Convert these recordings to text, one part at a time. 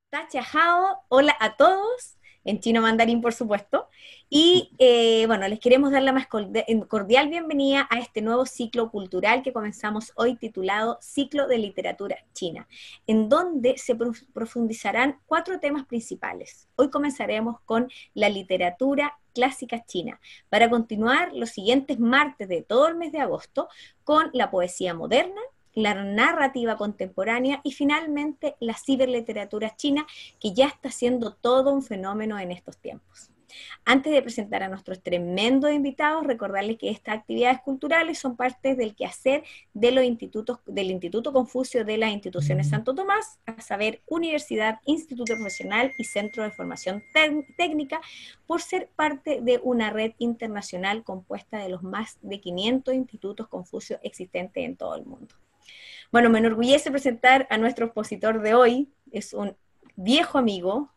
Tachahao, hola a todos, en chino mandarín por supuesto, y bueno, les queremos dar la más cordial bienvenida a este nuevo ciclo cultural que comenzamos hoy titulado Ciclo de Literatura China, en donde se profundizarán cuatro temas principales. Hoy comenzaremos con la literatura clásica china, para continuar los siguientes martes de todo el mes de agosto con la poesía moderna, la narrativa contemporánea y finalmente la ciberliteratura china, que ya está siendo todo un fenómeno en estos tiempos. Antes de presentar a nuestros tremendos invitados, recordarles que estas actividades culturales son parte del quehacer de los institutos, del Instituto Confucio de las instituciones Santo Tomás, a saber, Universidad, Instituto Profesional y Centro de Formación Técnica, por ser parte de una red internacional compuesta de los más de 500 institutos Confucio existentes en todo el mundo. Bueno, me enorgullece presentar a nuestro expositor de hoy, es un viejo amigo,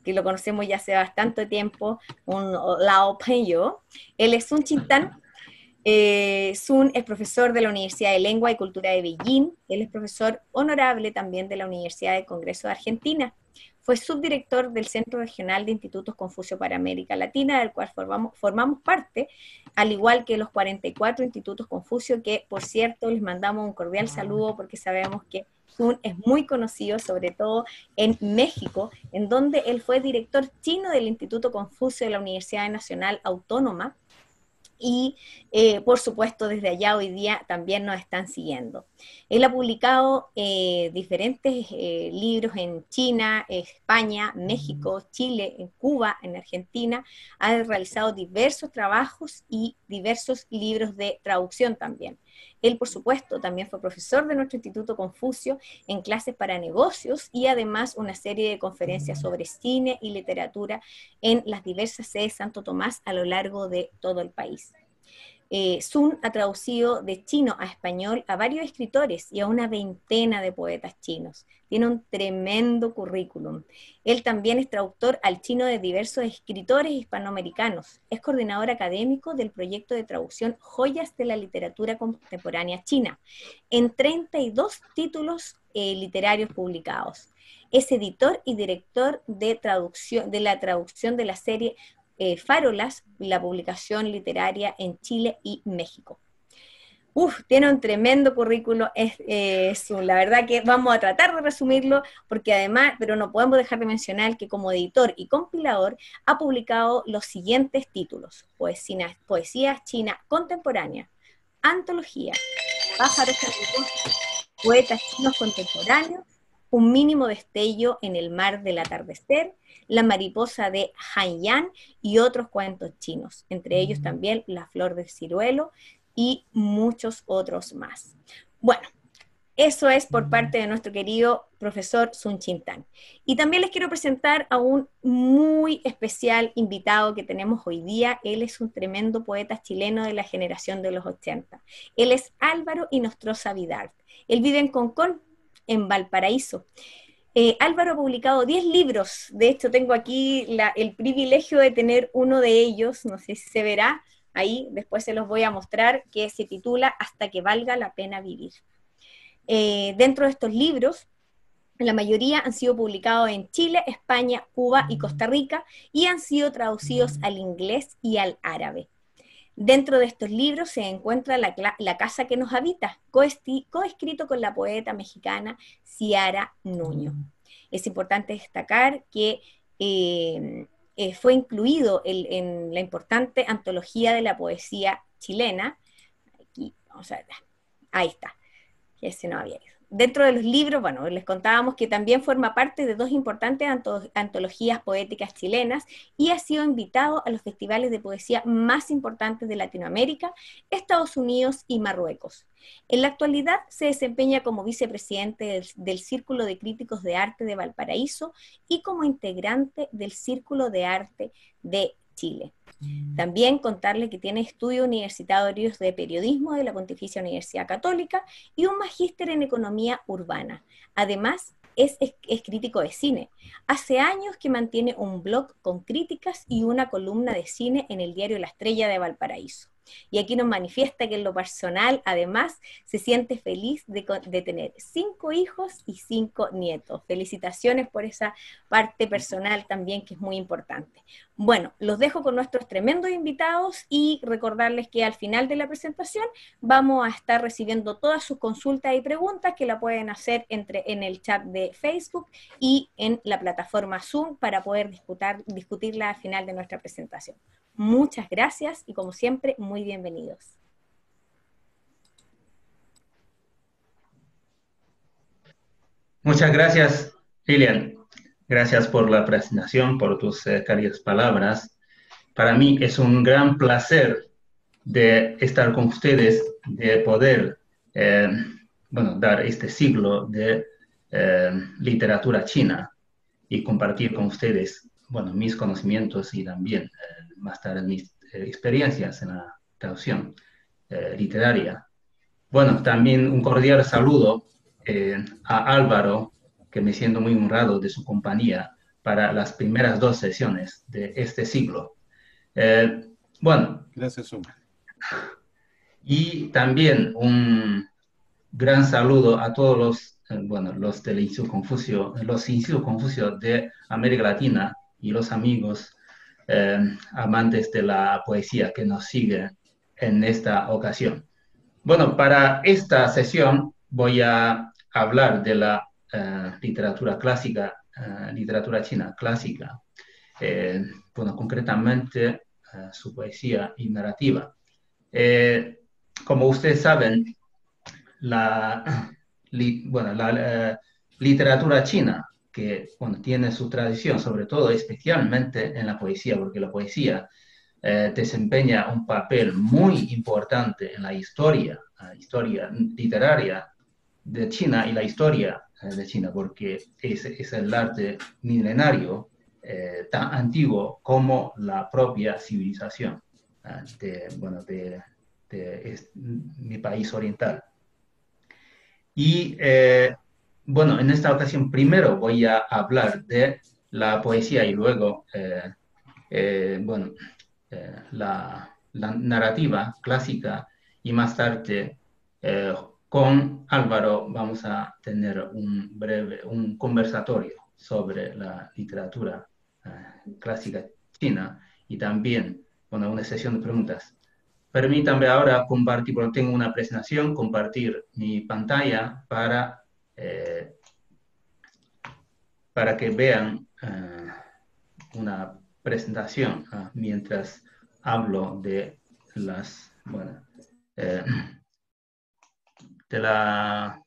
que lo conocemos ya hace bastante tiempo, un Lao Penyo. Él es Sun Chintan. Sun es profesor de la Universidad de Lengua y Cultura de Beijing. Él es profesor honorable también de la Universidad del Congreso de Argentina. Fue subdirector del Centro Regional de Institutos Confucio para América Latina, del cual formamos parte, al igual que los 44 institutos Confucio, que por cierto les mandamos un cordial saludo porque sabemos que Sun es muy conocido, sobre todo en México, en donde él fue director chino del Instituto Confucio de la Universidad Nacional Autónoma, y por supuesto desde allá hoy día también nos están siguiendo. Él ha publicado diferentes libros en China, España, México, Chile, en Cuba, en Argentina. Ha realizado diversos trabajos y diversos libros de traducción también. Él, por supuesto, también fue profesor de nuestro Instituto Confucio en clases para negocios y además una serie de conferencias sobre cine y literatura en las diversas sedes Santo Tomás a lo largo de todo el país. Sun ha traducido de chino a español a varios escritores y a una veintena de poetas chinos. Tiene un tremendo currículum. Él también es traductor al chino de diversos escritores hispanoamericanos. Es coordinador académico del proyecto de traducción Joyas de la Literatura Contemporánea China, en 32 títulos literarios publicados. Es editor y director de la traducción de la serie Farolas, la publicación literaria en Chile y México. Tiene un tremendo currículo, la verdad que vamos a tratar de resumirlo, porque además, pero no podemos dejar de mencionar que como editor y compilador ha publicado los siguientes títulos: Poesía China Contemporánea, Antología, Pájaros Poetas Chinos Contemporáneos, Un mínimo destello en el mar del atardecer, La mariposa de Haiyan y otros cuentos chinos, entre ellos también La flor del ciruelo y muchos otros más. Bueno, eso es por parte de nuestro querido profesor Sun Chintan. Y también les quiero presentar a un muy especial invitado que tenemos hoy día. Él es un tremendo poeta chileno de la generación de los 80. Él es Álvaro Inostroza Vidal. Él vive en Concón, en Valparaíso. Álvaro ha publicado 10 libros. De hecho, tengo aquí el privilegio de tener uno de ellos, no sé si se verá ahí, después se los voy a mostrar, que se titula Hasta que valga la pena vivir. Dentro de estos libros, la mayoría han sido publicados en Chile, España, Cuba y Costa Rica y han sido traducidos al inglés y al árabe. Dentro de estos libros se encuentra La casa que nos habita, coescrito con la poeta mexicana Ciara Nuño. Es importante destacar que fue incluido en la importante antología de la poesía chilena. Aquí, vamos a ver, ahí está, que ese no había ido. Dentro de los libros, bueno, les contábamos que también forma parte de dos importantes antologías poéticas chilenas y ha sido invitado a los festivales de poesía más importantes de Latinoamérica, Estados Unidos y Marruecos. En la actualidad se desempeña como vicepresidente del Círculo de Críticos de Arte de Valparaíso y como integrante del Círculo de Arte de Chile. También contarle que tiene estudios universitarios de periodismo de la Pontificia Universidad Católica y un magíster en economía urbana. Además, es crítico de cine. Hace años que mantiene un blog con críticas y una columna de cine en el diario La Estrella de Valparaíso. Y aquí nos manifiesta que en lo personal, además, se siente feliz de tener 5 hijos y 5 nietos. Felicitaciones por esa parte personal también, que es muy importante. Bueno, los dejo con nuestros tremendos invitados y recordarles que al final de la presentación vamos a estar recibiendo todas sus consultas y preguntas que la pueden hacer en el chat de Facebook y en la plataforma Zoom para poder discutirla al final de nuestra presentación. Muchas gracias y como siempre, muy bienvenidos. Muchas gracias, Lilian. Gracias por la presentación, por tus cálidas palabras. Para mí es un gran placer de estar con ustedes, de poder dar este siglo de literatura china y compartir con ustedes mis conocimientos y también más tarde mis experiencias en la traducción literaria. Bueno, también un cordial saludo a Álvaro, que me siento muy honrado de su compañía para las primeras 2 sesiones de este siglo. Eh, bueno, Gracias, Omar. Y también un gran saludo a todos los del Instituto Confucio, los Institutos Confucio de América Latina y los amigos amantes de la poesía que nos siguen en esta ocasión. Bueno, para esta sesión voy a hablar de la literatura clásica, literatura china clásica, concretamente su poesía y narrativa. Como ustedes saben, la literatura china, que tiene su tradición, sobre todo especialmente en la poesía, porque la poesía desempeña un papel muy importante en la historia literaria de China y la historia de China, porque es el arte milenario tan antiguo como la propia civilización de mi país oriental. Y en esta ocasión primero voy a hablar de la poesía y luego la narrativa clásica, y más tarde con Álvaro vamos a tener un conversatorio sobre la literatura clásica china y también una sesión de preguntas. Permítanme ahora compartir, porque tengo una presentación, compartir mi pantalla para que vean una presentación mientras hablo de de la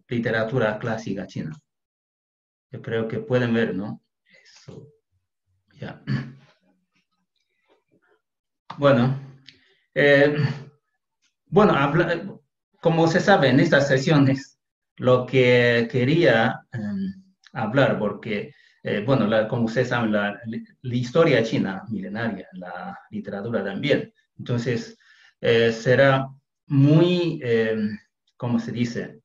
literatura clásica china. Yo creo que pueden ver, ¿no? Eso, ya. Como se sabe en estas sesiones, lo que quería hablar, porque, como ustedes saben, la historia china milenaria, la literatura también, entonces será muy, ¿cómo se dice?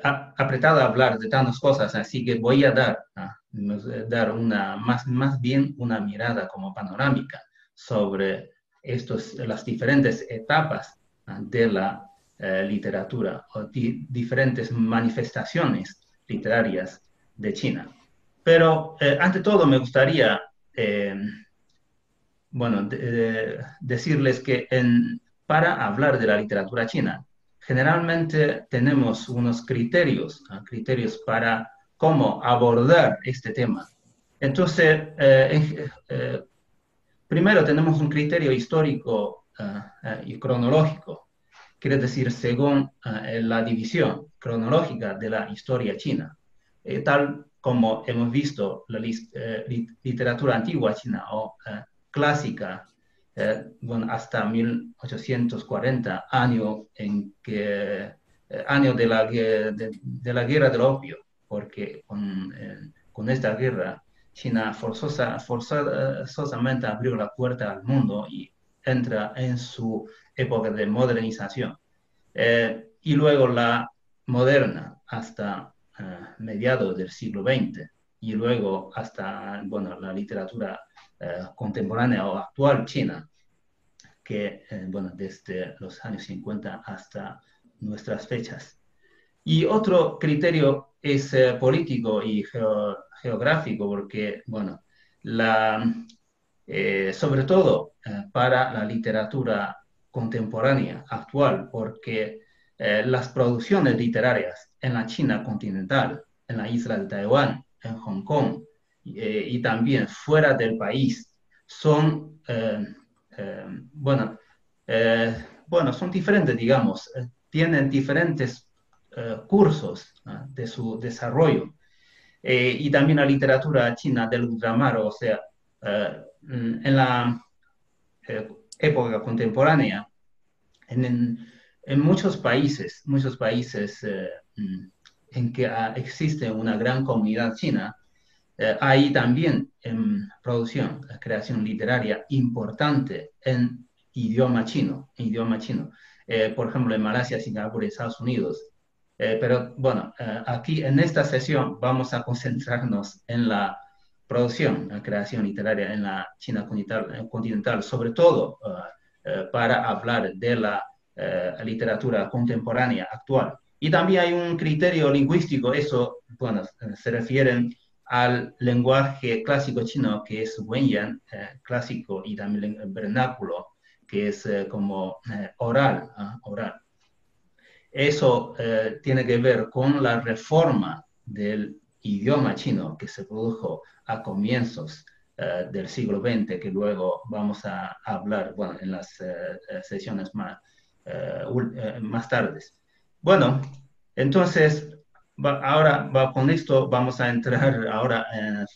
Apretado a hablar de tantas cosas, así que voy a dar más bien una mirada como panorámica sobre las diferentes etapas de la literatura o diferentes manifestaciones literarias de China. Pero ante todo me gustaría decirles que para hablar de la literatura china, generalmente tenemos unos criterios para cómo abordar este tema. Entonces, primero tenemos un criterio histórico y cronológico, quiere decir, según la división cronológica de la historia china, tal como hemos visto la literatura antigua china o clásica, hasta 1840, año de la guerra del opio, porque con esta guerra China forzosamente abrió la puerta al mundo y entra en su época de modernización. Y luego la moderna hasta mediados del siglo XX, y luego hasta la literatura contemporánea o actual china, que, bueno, desde los años 50 hasta nuestras fechas. Y otro criterio es político y geográfico, porque, bueno, sobre todo para la literatura contemporánea actual, porque las producciones literarias en la China continental, en la isla de Taiwán, en Hong Kong y también fuera del país, son, bueno, son diferentes, digamos, tienen diferentes cursos de su desarrollo. Y también la literatura china del ultramar, o sea, en la época contemporánea, en muchos países en que existe una gran comunidad china, hay también producción, creación literaria importante en idioma chino. Por ejemplo, en Malasia, Singapur y Estados Unidos. Pero bueno, aquí en esta sesión vamos a concentrarnos en la producción, la creación literaria en la China continental, sobre todo para hablar de la literatura contemporánea actual. Y también hay un criterio lingüístico, eso, bueno, se refieren al lenguaje clásico chino, que es Wenyan, clásico, y también el vernáculo, que es como oral, oral. Eso tiene que ver con la reforma del idioma chino que se produjo a comienzos del siglo XX, que luego vamos a hablar, bueno, en las sesiones más tardes. Bueno, entonces, con esto vamos a entrar ahora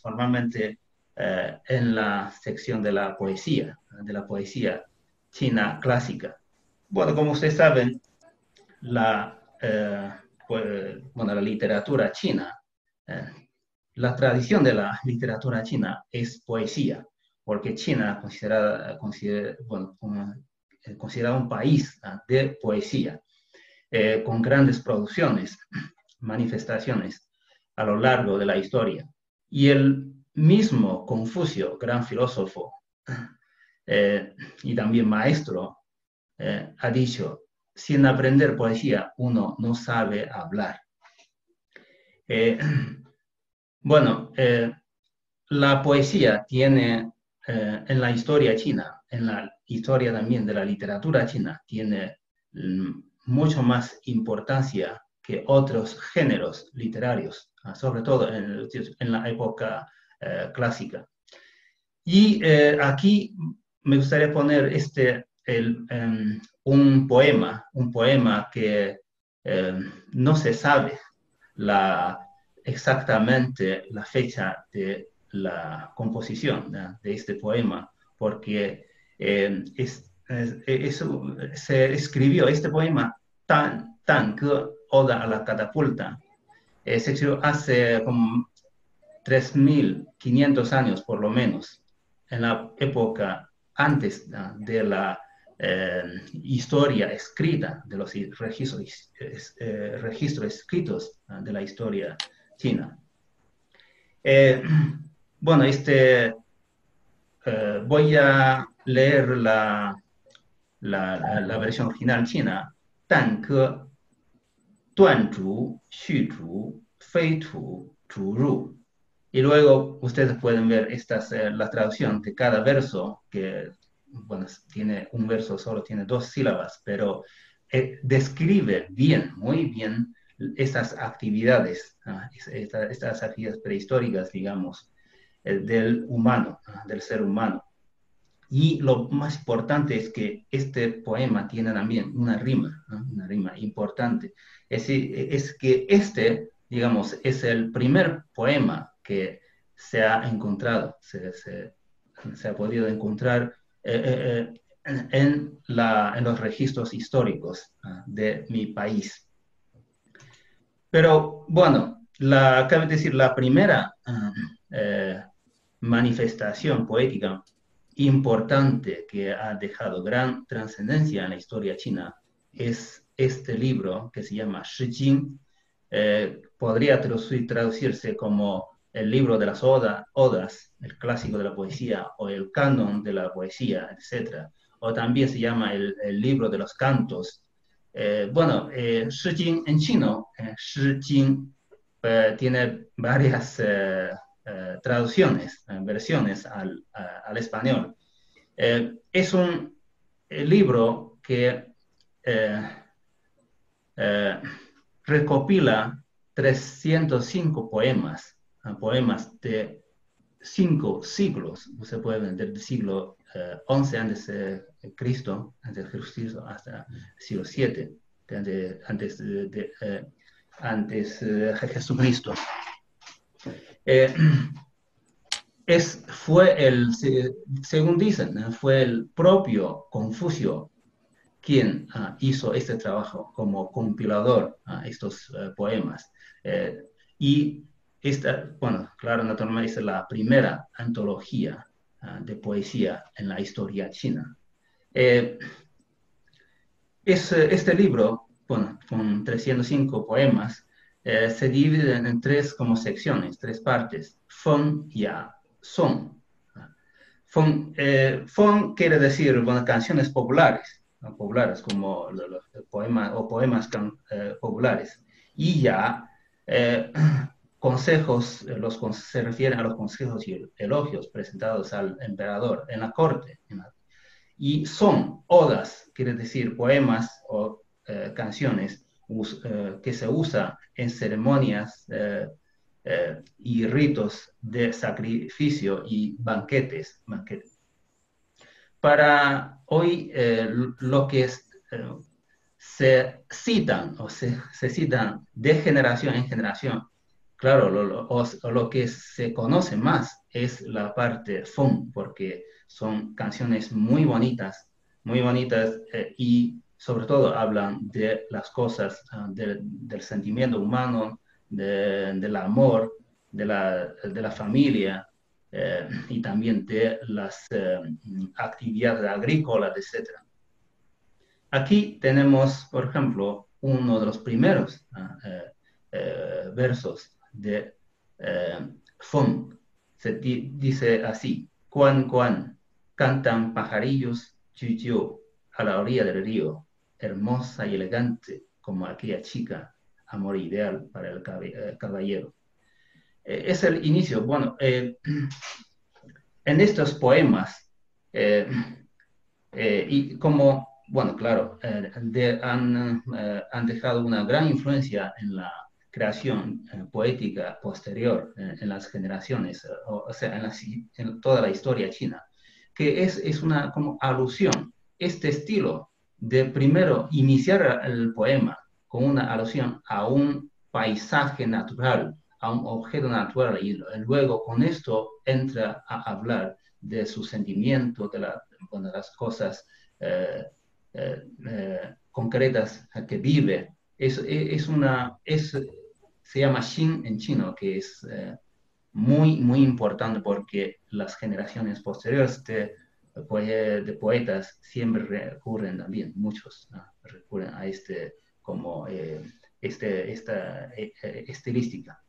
formalmente en la sección de la poesía china clásica. Bueno, como ustedes saben, la literatura china, eh, la tradición de la literatura china es poesía, porque China considerada un país de poesía, con grandes producciones, manifestaciones a lo largo de la historia. Y el mismo Confucio, gran filósofo y también maestro, ha dicho: sin aprender poesía uno no sabe hablar. Eh, bueno, la poesía tiene en la historia china, en la historia también de la literatura china, tiene mucho más importancia que otros géneros literarios, sobre todo en la época clásica. Y aquí me gustaría poner un poema que no se sabe exactamente la fecha de la composición de este poema, porque se escribió este poema tan que Oda a la catapulta. Se escribió hace como 3.500 años por lo menos, en la época antes de la historia escrita, de los registros escritos de la historia china. Bueno, voy a leer la versión original china. Dan ke, duan zhu, xu zhu, fei tu, zhu ru. Y luego ustedes pueden ver la traducción de cada verso, que bueno, tiene un verso solo, tiene 2 sílabas, pero describe bien, muy bien, estas actividades, estas actividades prehistóricas, digamos, del humano, del ser humano. Y lo más importante es que este poema tiene también una rima, ¿no? Una rima importante. Es que digamos, es el primer poema que se ha encontrado, se ha podido encontrar en los registros históricos de mi país. Pero bueno, cabe decir, la primera manifestación poética importante que ha dejado gran trascendencia en la historia china es este libro que se llama Shi Jing. Podría traducirse como el libro de las odas, el clásico de la poesía, o el canon de la poesía, etc. o también se llama el libro de los cantos. Bueno, Shi Jing en chino, Shi Jing, tiene varias traducciones, versiones al español. Es un libro que eh, eh, recopila 305 poemas, poemas de 5 siglos, se puede ver, del siglo 11 antes de Cristo, antes de Cristo, hasta el siglo 7, antes de Jesucristo. Eh, según dicen, fue el propio Confucio quien hizo este trabajo como compilador a estos poemas. Y esta, bueno, claro, naturalmente es la primera antología de poesía en la historia china. Este libro, bueno, con 305 poemas, se divide en tres como secciones, tres partes: Feng, Ya, Song. Feng quiere decir, bueno, canciones populares, ¿no? Populares como los poemas o poemas populares. Y Ya, eh, consejos, se refieren a los consejos y elogios presentados al emperador en la corte. Y son odas, quiere decir poemas o canciones que se usa en ceremonias y ritos de sacrificio y banquetes. Para hoy, lo que se citan o se citan de generación en generación, claro, lo que se conoce más es la parte funk, porque son canciones muy bonitas y sobre todo hablan de las cosas, del sentimiento humano, del amor, de la familia, y también de las actividades agrícolas, etcétera. Aquí tenemos, por ejemplo, uno de los primeros versos de Feng. Dice así: Cuan, cuan, cantan pajarillos, chiu, a la orilla del río, hermosa y elegante como aquella chica, amor ideal para el caballero. Es el inicio. Bueno, en estos poemas, eh, y como, bueno, claro, han dejado una gran influencia en la creación poética posterior en las generaciones, o sea, en toda la historia china, que es una como alusión, este estilo de primero iniciar el poema con una alusión a un paisaje natural, a un objeto natural, y luego con esto entra a hablar de su sentimiento, de las cosas eh, concretas que vive. Se llama Xin en chino, que es muy importante porque las generaciones posteriores de poetas siempre recurren también, muchos, ¿no? Recurren a como esta estilística.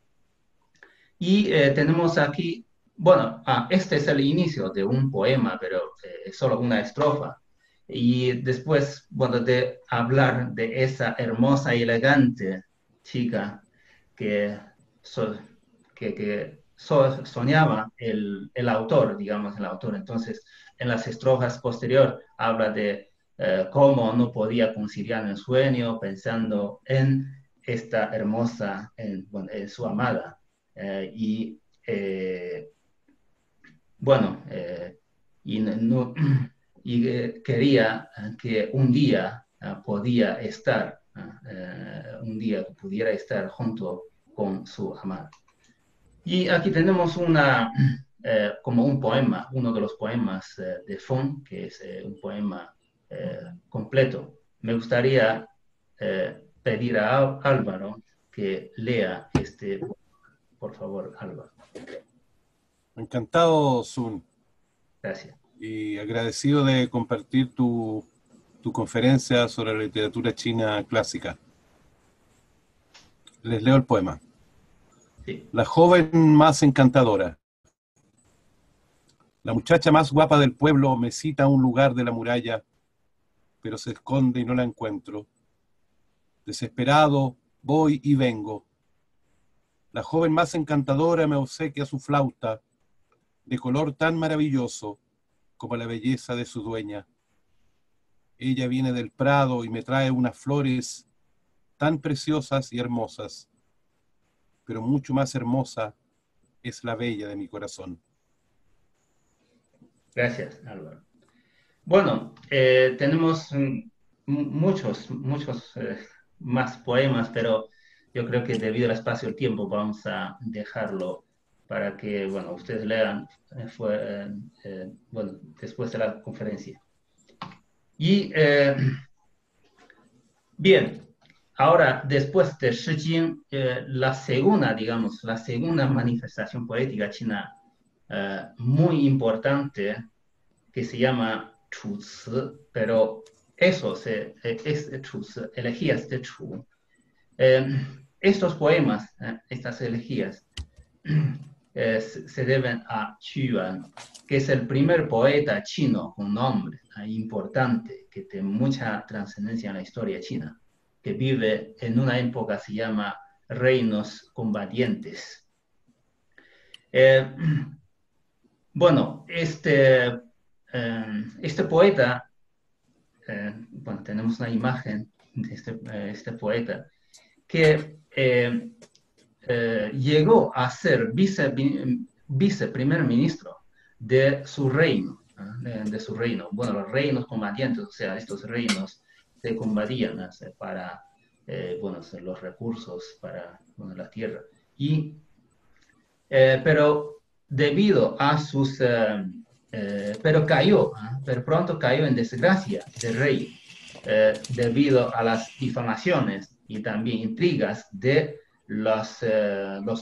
Y tenemos aquí, bueno, este es el inicio de un poema, pero es solo una estrofa. Y después, bueno, de hablar de esa hermosa y elegante chica que, so- soñaba el autor, digamos, el autor. Entonces, en las estrofas posterior habla de cómo no podía conciliar el sueño pensando en esta hermosa, bueno, en su amada. Y bueno, y, no, y quería que un día podía estar, un día pudiera estar junto con su amada. Y aquí tenemos como un poema, uno de los poemas de Fon, que es un poema completo. Me gustaría pedir a Álvaro que lea este, por favor, Álvaro. Encantado, Sun, Gracias. y agradecido de compartir tu conferencia sobre la literatura china clásica. Les leo el poema. Sí. La joven más encantadora. La muchacha más guapa del pueblo me cita a un lugar de la muralla, pero se esconde y no la encuentro. Desesperado, voy y vengo. La joven más encantadora me obsequia su flauta, de color tan maravilloso como la belleza de su dueña. Ella viene del prado y me trae unas flores tan preciosas y hermosas, pero mucho más hermosa es la bella de mi corazón. Gracias, Álvaro. Bueno, tenemos muchos más poemas, pero yo creo que debido al espacio y el tiempo vamos a dejarlo para que, bueno, ustedes lean bueno, después de la conferencia. Y bien, ahora después de Shi Jing, la segunda, digamos, la segunda manifestación poética china muy importante que se llama Chu Ci, pero eso es Chu Ci, elegías de Chu. Estos poemas, estas elegías, se deben a Qu Yuan, que es el primer poeta chino con nombre importante, que tiene mucha trascendencia en la historia china, que vive en una época que se llama Reinos Combatientes. Bueno, este poeta, bueno, tenemos una imagen de este poeta, que llegó a ser viceprimer ministro de su reino, de su reino. Bueno, los reinos combatientes, o sea, estos reinos se combatían para, bueno, los recursos para, bueno, la tierra. Pero debido a sus... pero pero pronto cayó en desgracia del rey, debido a las difamaciones y también intrigas de los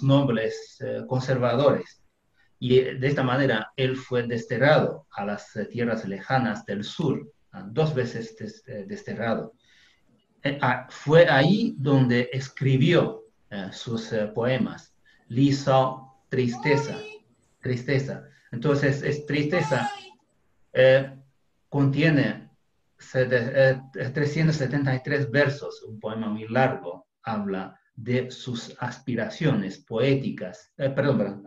nobles conservadores. Y de esta manera él fue desterrado a las tierras lejanas del sur, 2 veces desterrado. Fue ahí donde escribió sus poemas. Li Sao, tristeza, tristeza. Entonces, es tristeza, contiene 373 versos, un poema muy largo, habla de sus aspiraciones poéticas,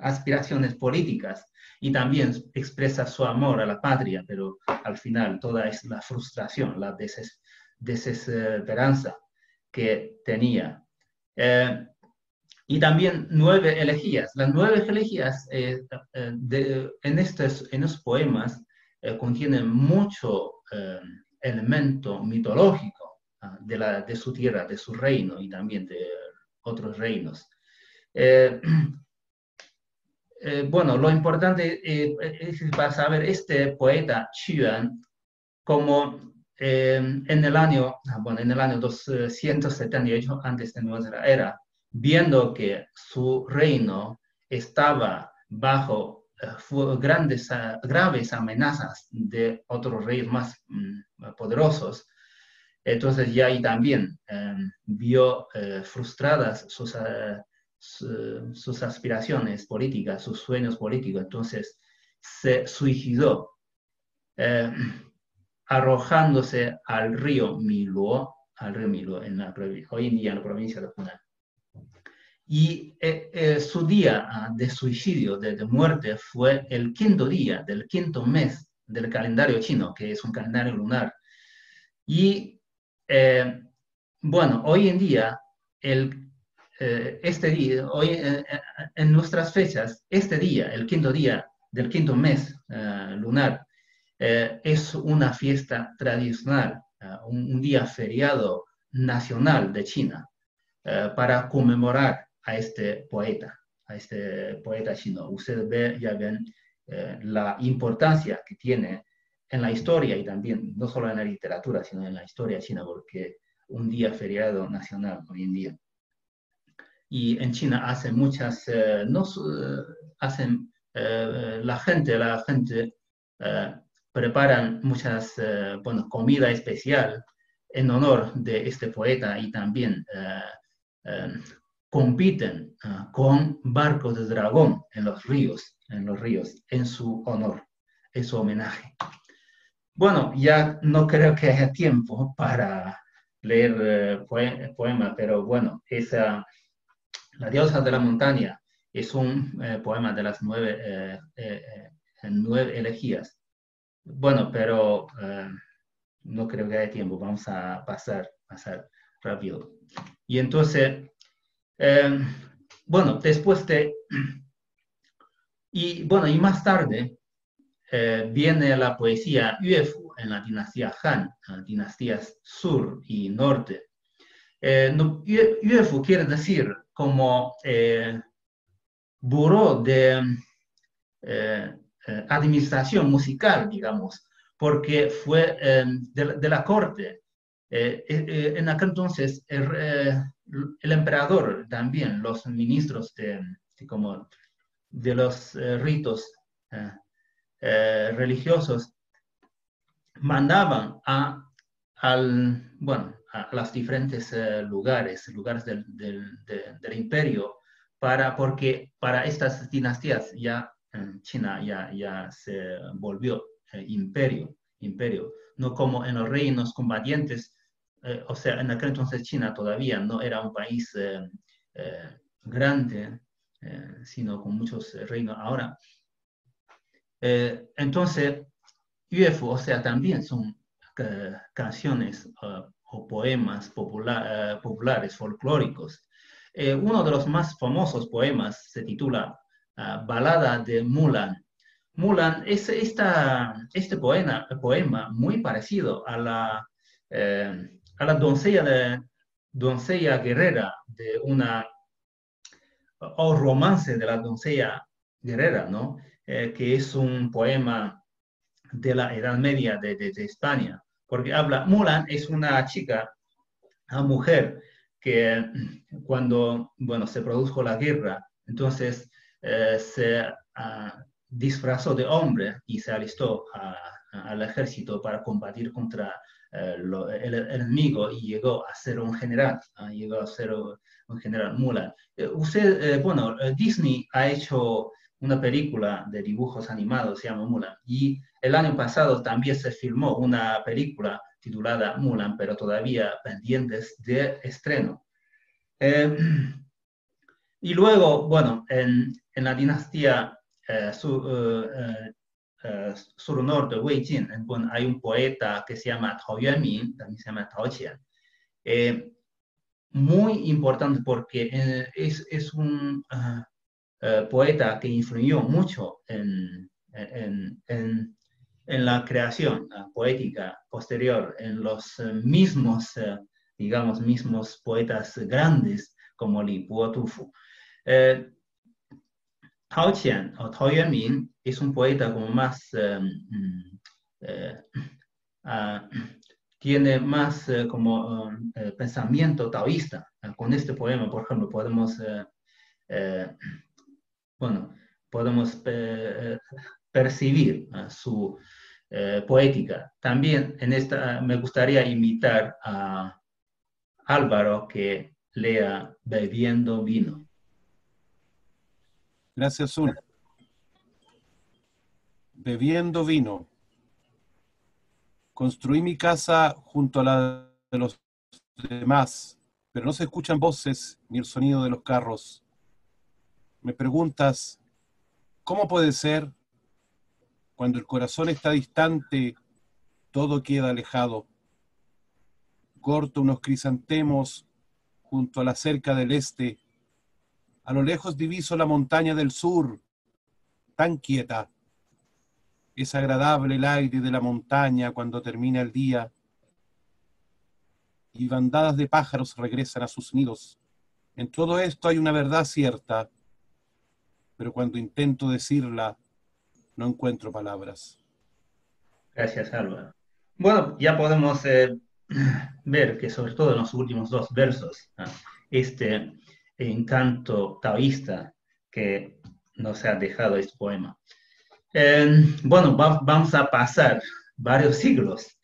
aspiraciones políticas, y también expresa su amor a la patria, pero al final toda es la frustración, la desesperanza que tenía. Y también 9 elegías. Las 9 elegías en estos poemas contienen mucho elemento mitológico de su tierra, de su reino y también de otros reinos. Bueno, lo importante es para saber este poeta Qu Yuan, como en el año 278 antes de nuestra era, viendo que su reino estaba bajo graves amenazas de otros reyes más poderosos, entonces ya ahí también vio frustradas sus aspiraciones políticas, sus sueños políticos, entonces se suicidó, arrojándose al río Miluo, hoy en día en la provincia de Hunan. Y su día de suicidio, de muerte, fue el 5.º día del 5.º mes del calendario chino, que es un calendario lunar. Y bueno, hoy en día, este día, en nuestras fechas, este día, el 5.º día del 5.º mes lunar, es una fiesta tradicional, un día feriado nacional de China, para conmemorar a este poeta chino. Ustedes ya ven la importancia que tiene en la historia y también, no solo en la literatura, sino en la historia china, porque un día feriado nacional hoy en día. Y en China hacen muchas, la gente preparan muchas, comida especial en honor de este poeta y también compiten con barcos de dragón en los ríos en su honor. en su homenaje. Bueno, ya no creo que haya tiempo para leer poema, pero bueno, La diosa de la montaña es un poema de las 9 elegías. Bueno, pero no creo que haya tiempo, vamos a pasar rápido. Y entonces, bueno, después de... Y bueno, y más tarde viene la poesía Yuefu en la dinastía Han, dinastías sur y norte. Yuefu quiere decir como buró de administración musical, digamos, porque fue de la corte. En aquel entonces, el emperador también, los ministros de los ritos religiosos, mandaban bueno, a los diferentes lugares del imperio, porque para estas dinastías ya China ya se volvió imperio, no como en los reinos combatientes, o sea, en aquel entonces China todavía no era un país grande, sino con muchos reinos. Ahora, entonces, Yuefu, o sea, también son canciones o poemas populares, folclóricos. Uno de los más famosos poemas se titula Balada de Mulan. Mulan es este poema muy parecido a la doncella guerrera o romance de la doncella guerrera, ¿no? Que es un poema de la Edad Media de España, porque Mulan es una chica, una mujer, que cuando, bueno, se produjo la guerra, entonces se disfrazó de hombre y se alistó al ejército para combatir contra el enemigo y llegó a ser un general, Mulan. Bueno, Disney ha hecho una película de dibujos animados, se llama Mulan, y el año pasado también se filmó una película titulada Mulan, pero todavía pendientes de estreno. Y luego, bueno, en la dinastía sur-norte, Wei Jin, bueno, hay un poeta que se llama Tao Yuanmin, también se llama Tao Qian. Muy importante porque es un poeta que influyó mucho en la creación poética posterior, en los mismos poetas grandes como Li Po Tufu. Tao Qian o Tao Yuanmin es un poeta como más tiene más pensamiento taoísta. Con este poema, por ejemplo, podemos percibir su poética. También en esta me gustaría invitar a Álvaro que lea Bebiendo vino. Gracias, Sun. Bebiendo vino. Construí mi casa junto a la de los demás, pero no se escuchan voces ni el sonido de los carros. Me preguntas, ¿cómo puede ser? Cuando el corazón está distante, todo queda alejado. Corto unos crisantemos junto a la cerca del este. A lo lejos diviso la montaña del sur, tan quieta. Es agradable el aire de la montaña cuando termina el día y bandadas de pájaros regresan a sus nidos. En todo esto hay una verdad cierta, pero cuando intento decirla, no encuentro palabras. Gracias, Álvaro. Bueno, ya podemos ver que sobre todo en los últimos dos versos, este encanto taoísta que nos ha dejado este poema. Bueno, vamos a pasar varios siglos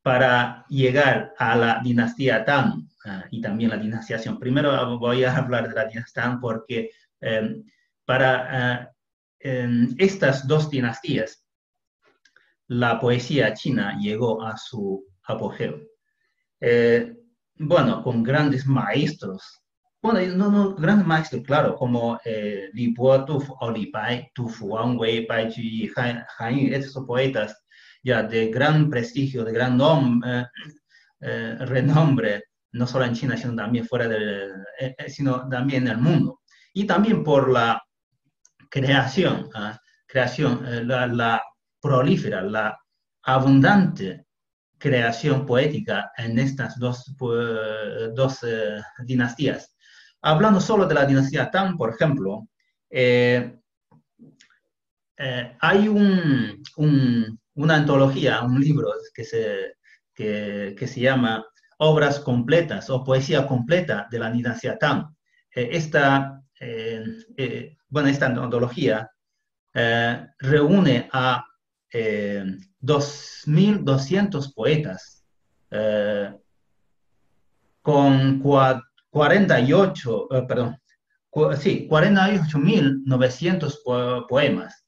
para llegar a la dinastía Tang y también la dinastía Song. Primero voy a hablar de la dinastía Tang porque para estas dos dinastías la poesía china llegó a su apogeo. Eh, bueno, con grandes maestros. Bueno, no, grandes maestros, claro, como Li Po, Tu Fu, o Li Bai, Tu Fu, Wang Wei, Bai Ji, Han Yu, estos poetas ya de gran prestigio, de gran renombre, no solo en China, sino también fuera del, sino también en el mundo. Y también por la creación, la prolífera, la abundante creación poética en estas dos dinastías. Hablando solo de la dinastía Tang, por ejemplo, hay una antología, un libro que se llama Obras completas o poesía completa de la dinastía Tang. Esta antología reúne a 2.200 poetas con 48, perdón, sí, 48.900 poemas,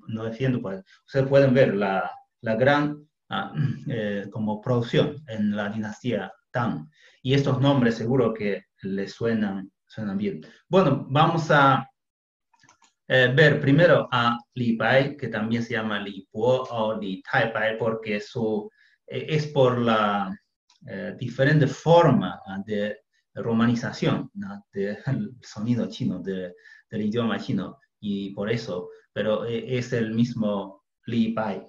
900 poemas. Ustedes pueden ver la gran como producción en la dinastía Tang. Y estos nombres seguro que les suenan bien. Bueno, vamos a ver primero a Li Bai, que también se llama Li Po o Li Tai Bai, porque es por la diferente forma de romanización, ¿no?, del sonido chino, del idioma chino, y por eso, pero es el mismo Li Bai,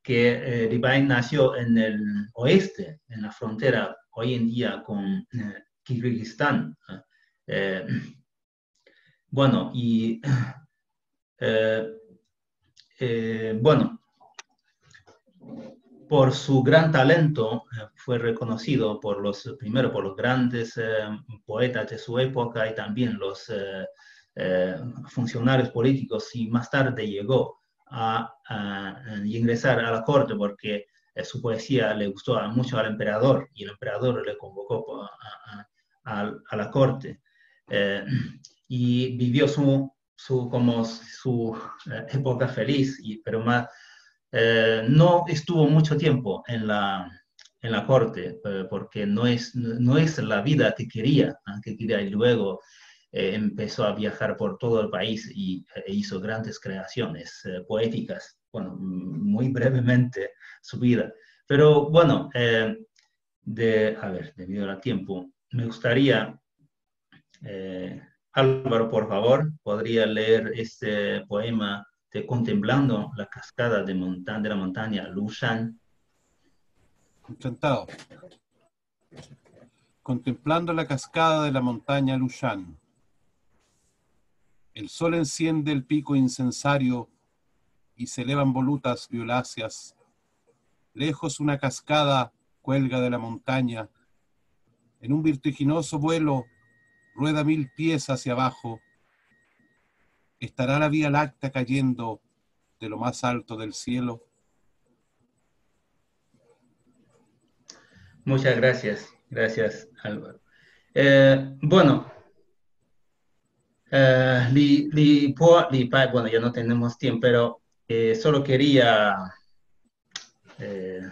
que Li Bai nació en el oeste, en la frontera hoy en día con Kirguistán. Eh, bueno, y bueno, por su gran talento fue reconocido primero por los grandes poetas de su época y también los funcionarios políticos, y más tarde llegó a ingresar a la corte porque su poesía le gustó mucho al emperador y el emperador le convocó a la corte. Y vivió como su época feliz, pero más, no estuvo mucho tiempo en la corte, porque no es la vida que quería, y luego empezó a viajar por todo el país e hizo grandes creaciones poéticas, bueno, muy brevemente su vida. Pero bueno, debido al tiempo, me gustaría... Álvaro, por favor, podría leer este poema de Contemplando la cascada de la montaña Lushan. Encantado. Contemplando la cascada de la montaña Lushan. El sol enciende el pico incensario y se elevan volutas violáceas. Lejos una cascada cuelga de la montaña. En un vertiginoso vuelo rueda 1000 pies hacia abajo. ¿Estará la Vía Láctea cayendo de lo más alto del cielo? Muchas gracias Álvaro. Bueno, Li Pai, bueno, ya no tenemos tiempo, pero solo quería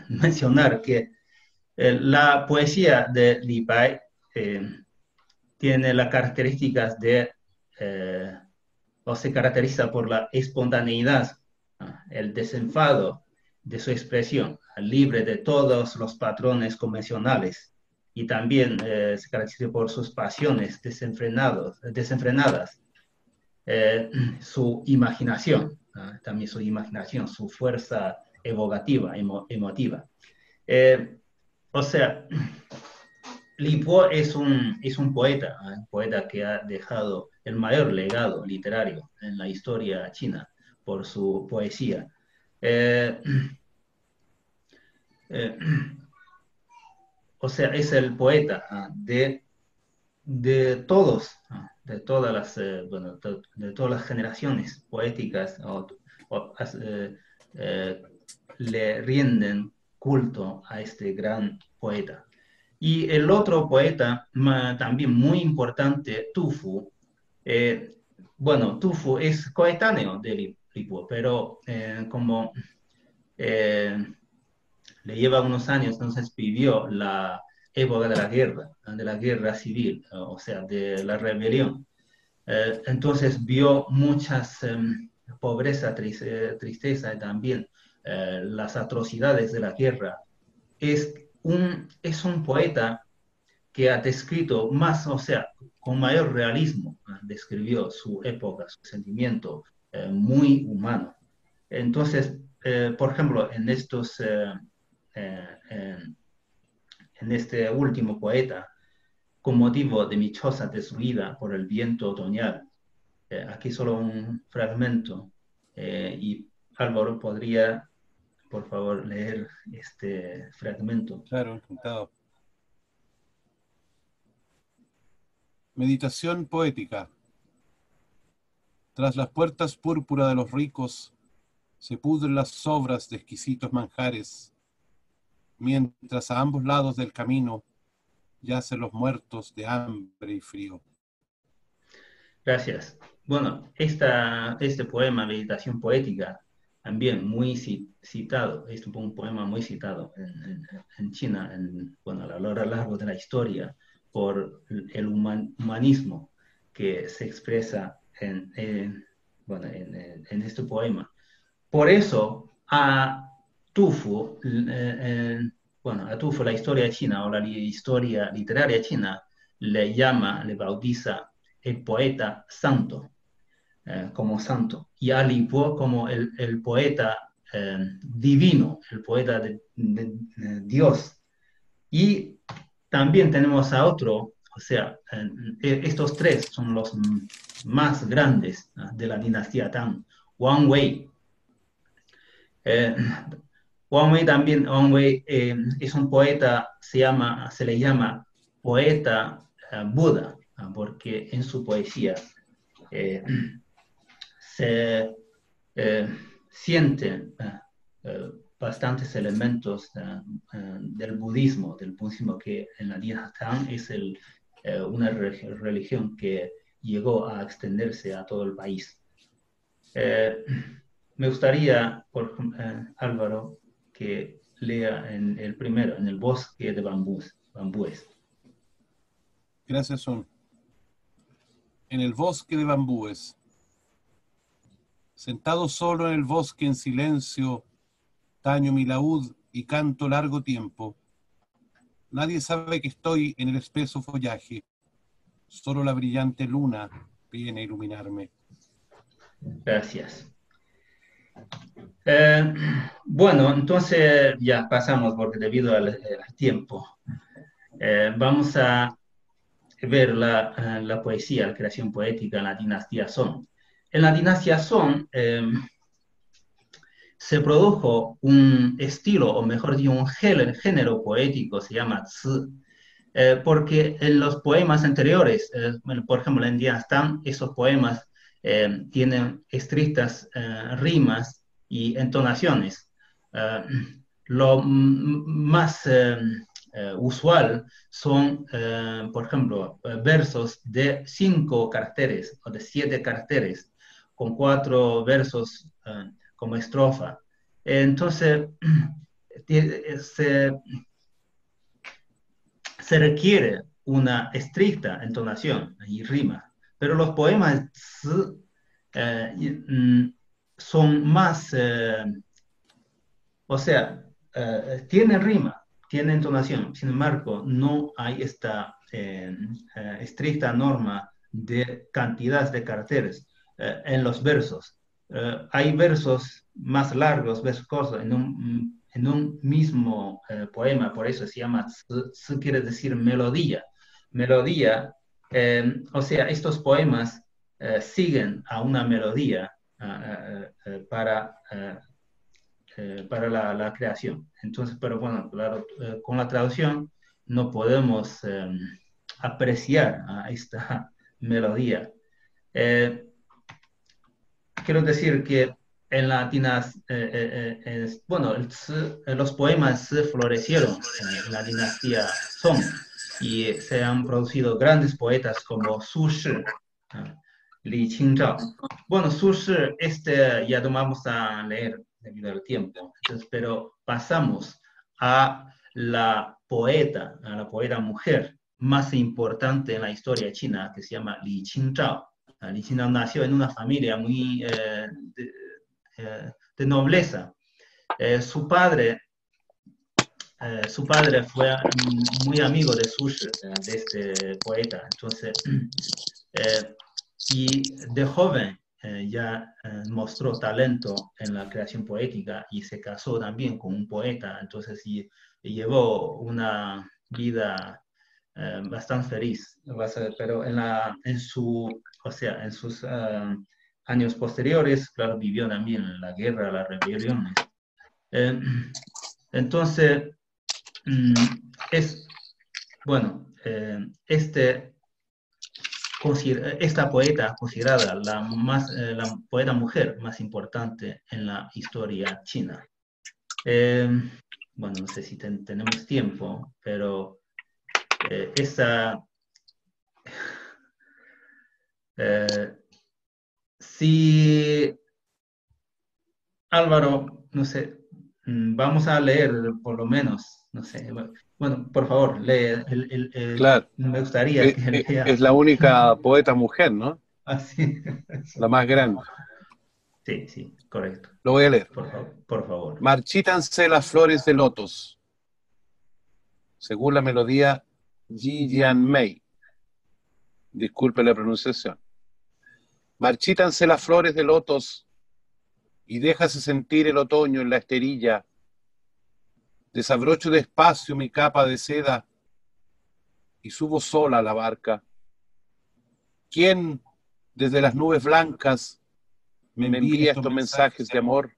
mencionar que la poesía de Li Pai tiene las características o se caracteriza por la espontaneidad, el desenfado de su expresión, libre de todos los patrones convencionales, y también se caracteriza por sus pasiones desenfrenadas, su imaginación, también su fuerza evocativa, emotiva. O sea, Li Po es un poeta, un poeta que ha dejado el mayor legado literario en la historia china por su poesía. Eh, eh, o sea, es el poeta de todos, de todas las generaciones poéticas, le rinden culto a este gran poeta. Y el otro poeta también muy importante, Tu Fu, Tu Fu es coetáneo de Li Po, pero como le lleva unos años, entonces vivió la época de la guerra civil, o sea, de la rebelión. Entonces vio muchas pobreza, tristeza y también las atrocidades de la guerra. Es un poeta que ha descrito más, o sea, con mayor realismo, describió su época, su sentimiento muy humano. Entonces, por ejemplo, en este último poeta, con motivo de mi choza destruida por el viento otoñal, aquí solo un fragmento, y Álvaro podría, por favor, leer este fragmento. Claro, encantado. Meditación poética. Tras las puertas púrpura de los ricos se pudren las sobras de exquisitos manjares, mientras a ambos lados del camino yacen los muertos de hambre y frío. Gracias. Bueno, este poema, Meditación Poética, también muy citado, es un poema muy citado en China, bueno, a lo largo de la historia, por el humanismo que se expresa bueno, en este poema. Por eso, a Tufu, bueno, a Tufu la historia china o la historia literaria china le bautiza el poeta santo, como santo, y a Li Po como el poeta divino, el poeta de Dios. Y también tenemos a otro, o sea, estos tres son los más grandes de la dinastía Tang, Wang Wei. Wang Wei es un poeta, se le llama poeta Buda, porque en su poesía eh, se sienten bastantes elementos del budismo que en la dinastía Han es una religión que llegó a extenderse a todo el país. Me gustaría, Álvaro, que lea en el primero, en el bosque de bambúes. Gracias, Son. En el bosque de bambúes. Sentado solo en el bosque en silencio, taño mi laúd y canto largo tiempo. Nadie sabe que estoy en el espeso follaje. Solo la brillante luna viene a iluminarme. Gracias. Bueno, entonces ya pasamos porque debido al tiempo. Vamos a ver la poesía, la creación poética en la dinastía Song. En la dinastía Song se produjo un estilo, o mejor dicho, un género poético, se llama Zi, porque en los poemas anteriores, por ejemplo, en Dinastán, esos poemas tienen estrictas rimas y entonaciones. Lo más usual son, por ejemplo, versos de 5 caracteres o de 7 caracteres, con 4 versos como estrofa. Entonces, se requiere una estricta entonación y rima, pero los poemas son más, o sea, tienen rima, tienen entonación, sin embargo, no hay esta estricta norma de cantidad de caracteres en los versos. Hay versos más largos, versos cortos en un mismo poema, por eso se llama, quiere decir melodía. Melodía, o sea, estos poemas siguen a una melodía para la creación. Entonces, pero bueno, claro, con la traducción no podemos apreciar esta melodía. Quiero decir que en bueno, los poemas florecieron en la dinastía Song y se han producido grandes poetas como Su Shi, Li Qingzhao. Bueno, Su Shi, ya vamos a leer debido al tiempo. Entonces, pero pasamos a la poeta mujer más importante en la historia china, que se llama Li Qingzhao. Li Qingzhao nació en una familia muy de nobleza. Su padre fue muy amigo de Su Shi, de este poeta. Entonces, y de joven ya mostró talento en la creación poética y se casó también con un poeta. Entonces, y llevó una vida bastante feliz. Pero en sus años posteriores, claro, vivió también la guerra, las rebeliones. Entonces, bueno, esta poeta considerada la poeta mujer más importante en la historia china. Bueno, no sé si tenemos tiempo, pero si Álvaro, no sé, vamos a leer por lo menos, no sé, bueno, por favor, lee, Claro, me gustaría que lea es la única poeta mujer, ¿no? así. La más grande. Sí, sí, correcto. Lo voy a leer. Por favor. Marchítanse las flores de lotos, según la melodía Ji Jianmei. Disculpe la pronunciación. Marchítanse las flores de lotos y déjase sentir el otoño en la esterilla. Desabrocho despacio mi capa de seda y subo sola a la barca. ¿Quién desde las nubes blancas me envía estos mensajes de amor?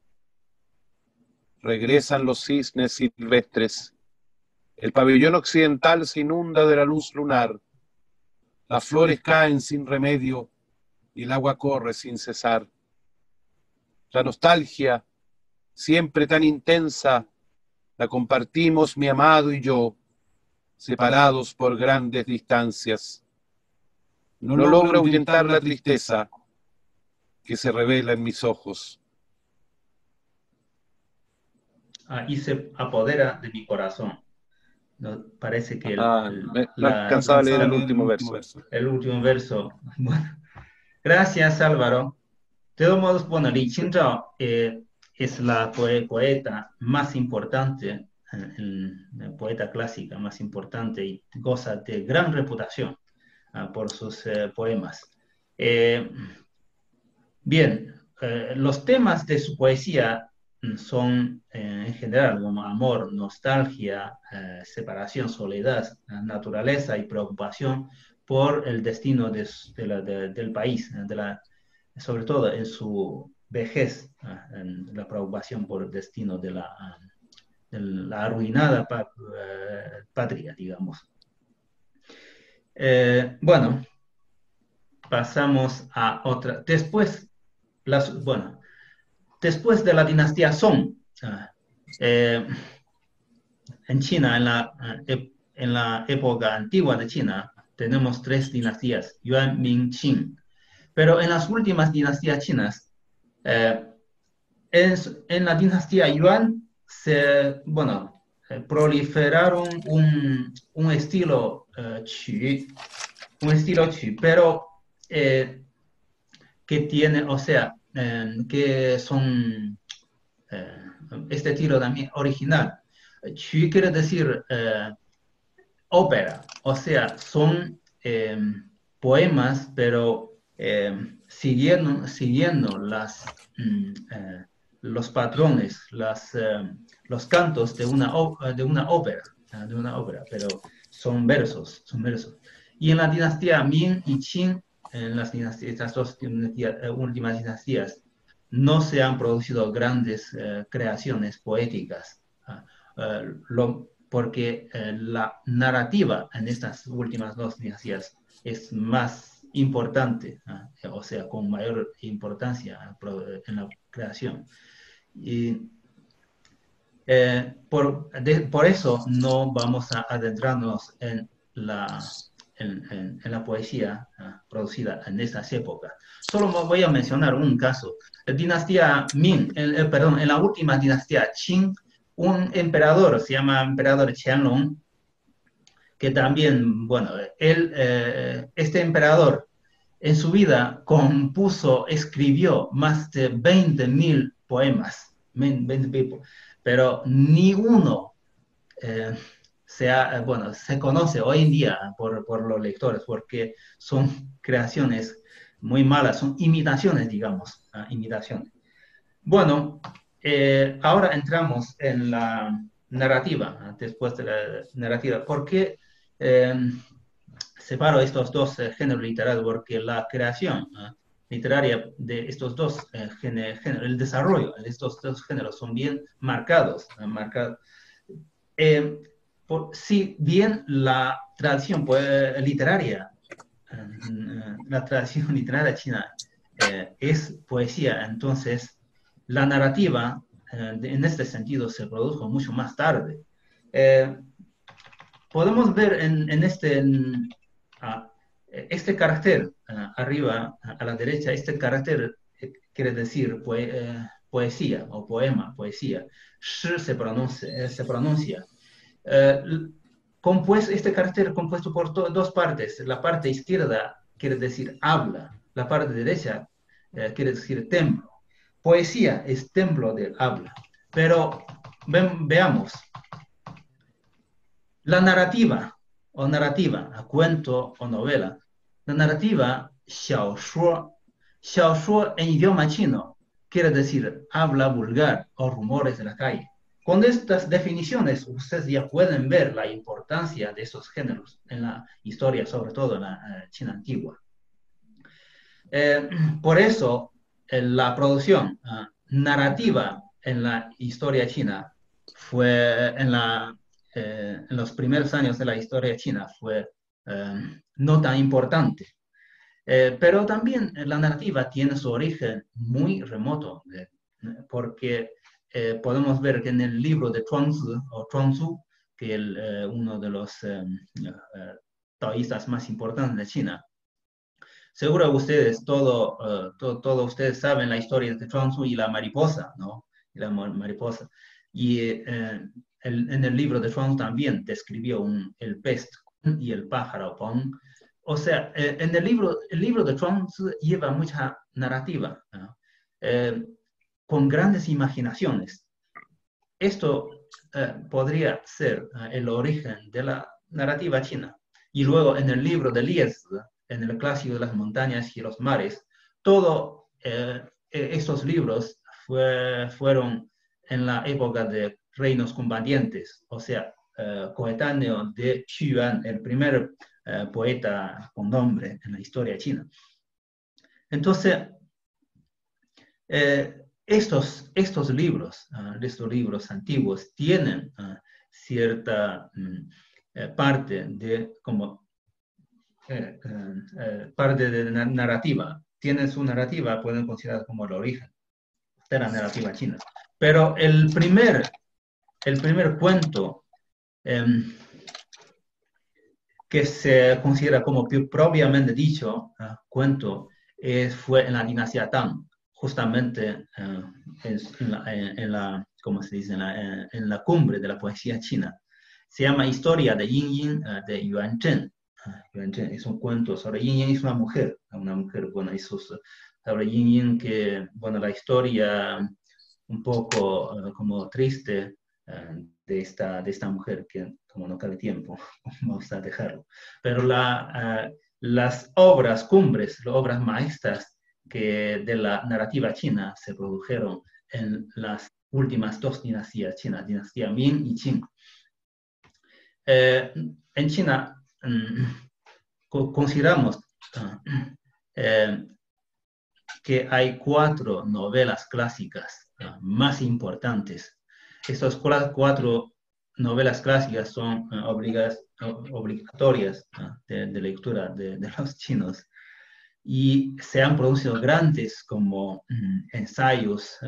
Regresan los cisnes silvestres. El pabellón occidental se inunda de la luz lunar. Las flores caen sin remedio y el agua corre sin cesar. La nostalgia, siempre tan intensa, la compartimos mi amado y yo, separados por grandes distancias. No logro ahuyentar la tristeza que se revela en mis ojos. Y se apodera de mi corazón. No, parece que no alcanzaba a leer el último verso. El último verso. Bueno, gracias, Álvaro. De todos modos, bueno, Li Qingzhao es la poeta más importante, la poeta clásica más importante y goza de gran reputación por sus poemas. Bien, los temas de su poesía son en general como amor, nostalgia, separación, soledad, naturaleza y preocupación por el destino del país, sobre todo en su vejez, en la preocupación por el destino de la arruinada patria, digamos. Bueno, pasamos a otra. Después de la dinastía Song, en China, en la época antigua de China, tenemos 3 dinastías, Yuan, Ming, Qing. Pero en las últimas dinastías chinas, en la dinastía Yuan proliferaron un estilo qu, pero que tiene, o sea, que son este estilo también original. Qu quiere decir ópera, o sea, son poemas, pero siguiendo los patrones, los cantos de una ópera, pero son versos. Y en la dinastía Ming y Qing, en estas 2 últimas dinastías, no se han producido grandes creaciones poéticas, porque la narrativa en estas últimas 2 dinastías es más importante, o sea, con mayor importancia en la creación. Y por eso no vamos a adentrarnos en en la poesía producida en estas épocas. Solo voy a mencionar un caso. La dinastía Ming, perdón, en la última dinastía Qing, un emperador, se llama emperador Qianlong, que también, bueno, este emperador en su vida compuso, escribió más de 20.000 poemas, 20.000, pero ni uno se conoce hoy en día por los lectores, porque son creaciones muy malas, son imitaciones, digamos, imitaciones. Bueno, ahora entramos en la narrativa, después de la narrativa. ¿Por qué separo estos dos géneros literarios? Porque la creación literaria de estos dos géneros, el desarrollo de estos dos géneros son bien marcados. Si bien la tradición literaria, la tradición literaria china es poesía, entonces la narrativa en este sentido se produjo mucho más tarde. Podemos ver este carácter arriba a la derecha, este carácter quiere decir poesía o poema, poesía. Shi se pronuncia. Este carácter compuesto por dos partes. La parte izquierda quiere decir habla, la parte derecha quiere decir templo. Poesía es templo del habla. Pero veamos. La narrativa, cuento o novela, la narrativa, 小说 en idioma chino quiere decir habla vulgar o rumores de la calle. Con estas definiciones, ustedes ya pueden ver la importancia de esos géneros en la historia, sobre todo en la China antigua. Por eso, la producción narrativa en la historia china fue en los primeros años de la historia china fue no tan importante. Pero también la narrativa tiene su origen muy remoto, porque podemos ver que en el libro de Chuangzi, que es uno de los taoístas más importantes de China, seguro ustedes, todos ustedes saben la historia de Chuangzi y la mariposa, ¿no? Y la mariposa. Y en el libro de Chuangzi también describió el pez y el pájaro Pong. O sea, en el libro de Chuangzi lleva mucha narrativa, ¿no? Con grandes imaginaciones. Esto podría ser el origen de la narrativa china. Y luego en el libro de Liezi, en el clásico de las montañas y los mares, todos estos libros fueron en la época de reinos combatientes, o sea, coetáneo de Xu Yuan, el primer poeta con nombre en la historia china. Entonces, estos libros antiguos tienen cierta parte de narrativa. Tienen su narrativa, pueden considerar como el origen de la narrativa china. Pero el primer cuento que se considera como propiamente dicho cuento fue en la dinastía Tang, justamente ¿cómo se dice? En la cumbre de la poesía china. Se llama Historia de Yin Yin de Yuan Zhen. Yuan Zhen es un cuento sobre Yin Yin, es una mujer, bueno, sobre Yin Yin, que, bueno, la historia un poco como triste de esta mujer, que como no cabe tiempo, vamos a dejarlo. Pero las obras cumbres, las obras maestras de la narrativa china se produjeron en las últimas dos dinastías chinas, dinastía Ming y Qing. En China consideramos que hay 4 novelas clásicas más importantes. Estas 4 novelas clásicas son obligatorias de lectura de los chinos, y se han producido grandes como ensayos,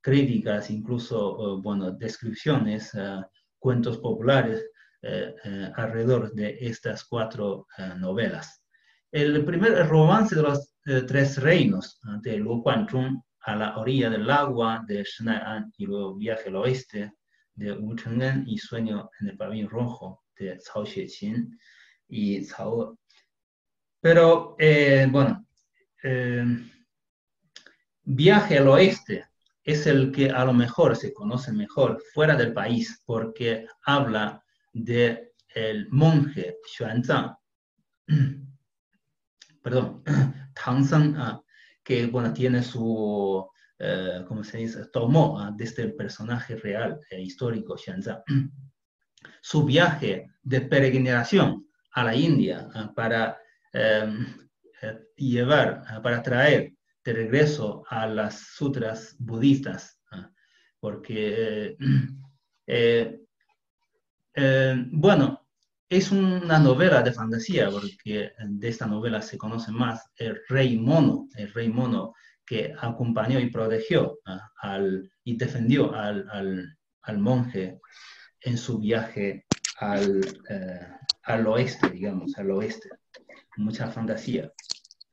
críticas, incluso bueno, descripciones, cuentos populares alrededor de estas 4 novelas. El primer romance de los 3 reinos de Luo Guanzhong, a la orilla del agua de Shenai'an, y luego Viaje al oeste de Wu Cheng'en y Sueño en el pabellón rojo de Cao Xueqin y Cao. Pero bueno, Viaje al oeste es el que a lo mejor se conoce mejor fuera del país, porque habla de el monje Xuanzang, perdón, Tangzang, que bueno, tiene su, ¿cómo se dice? Tomó desde el personaje real, histórico Xuanzang, su viaje de peregrinación a la India para llevar, para traer de regreso a las sutras budistas, porque, bueno, es una novela de fantasía, porque de esta novela se conoce más el rey mono que acompañó y protegió y defendió al monje en su viaje al oeste, digamos, al oeste. Mucha fantasía.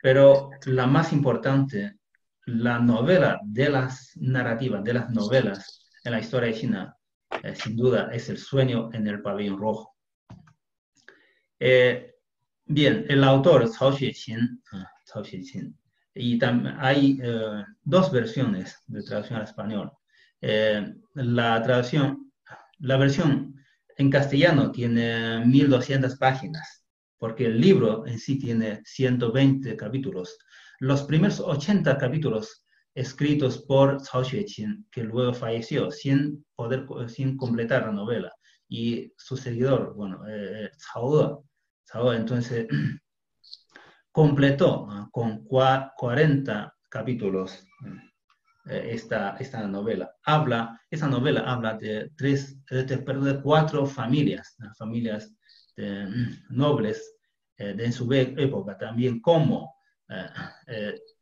Pero la más importante, la novela de las narrativas, de las novelas en la historia de China, sin duda, es El sueño en el pabellón rojo. Bien, el autor Cao Xueqin, y hay 2 versiones de traducción al español. La versión en castellano tiene 1200 páginas, porque el libro en sí tiene 120 capítulos. Los primeros 80 capítulos escritos por Cao Xueqin, que luego falleció sin completar la novela, y su seguidor, bueno, Cao entonces completó con 40 capítulos esta novela. Esa novela habla de 4 familias, familias nobles en su época, también cómo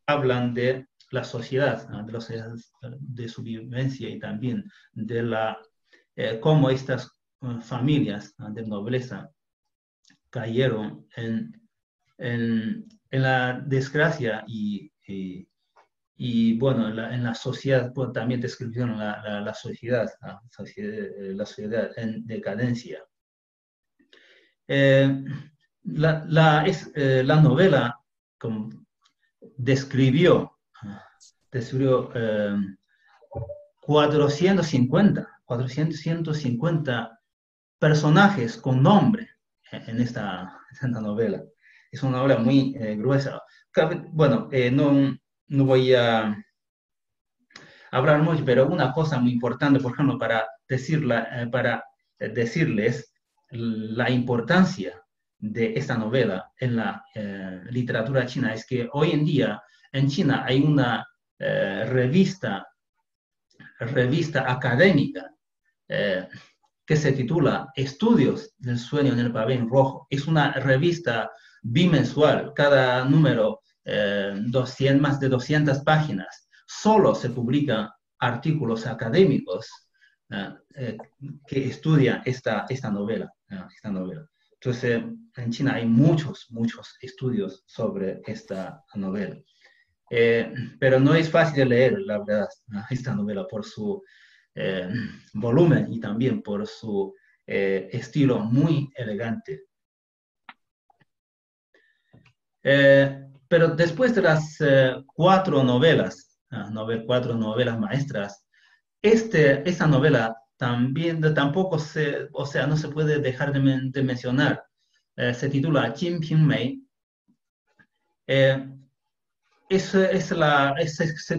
hablan de la sociedad, de la sociedad de su vivencia, y también de cómo estas familias de nobleza cayeron en la desgracia y bueno, en la sociedad, pues, también describieron la sociedad en decadencia. La novela describió 450 personajes con nombre en esta novela. Es una novela muy gruesa. Bueno, no voy a hablar mucho, pero una cosa muy importante, por ejemplo, para decirles la importancia de esta novela en la literatura china, es que hoy en día en China hay una revista académica que se titula Estudios del sueño en el pabellón rojo. Es una revista bimensual, cada número más de 200 páginas. Solo se publican artículos académicos que estudian esta novela. Entonces, en China hay muchos estudios sobre esta novela. Pero no es fácil de leer, la verdad, esta novela por su volumen y también por su estilo muy elegante. Pero después de las 4 novelas, 4 novelas maestras, esta novela también tampoco no se puede dejar de mencionar. Se titula Jin Ping Mei. Se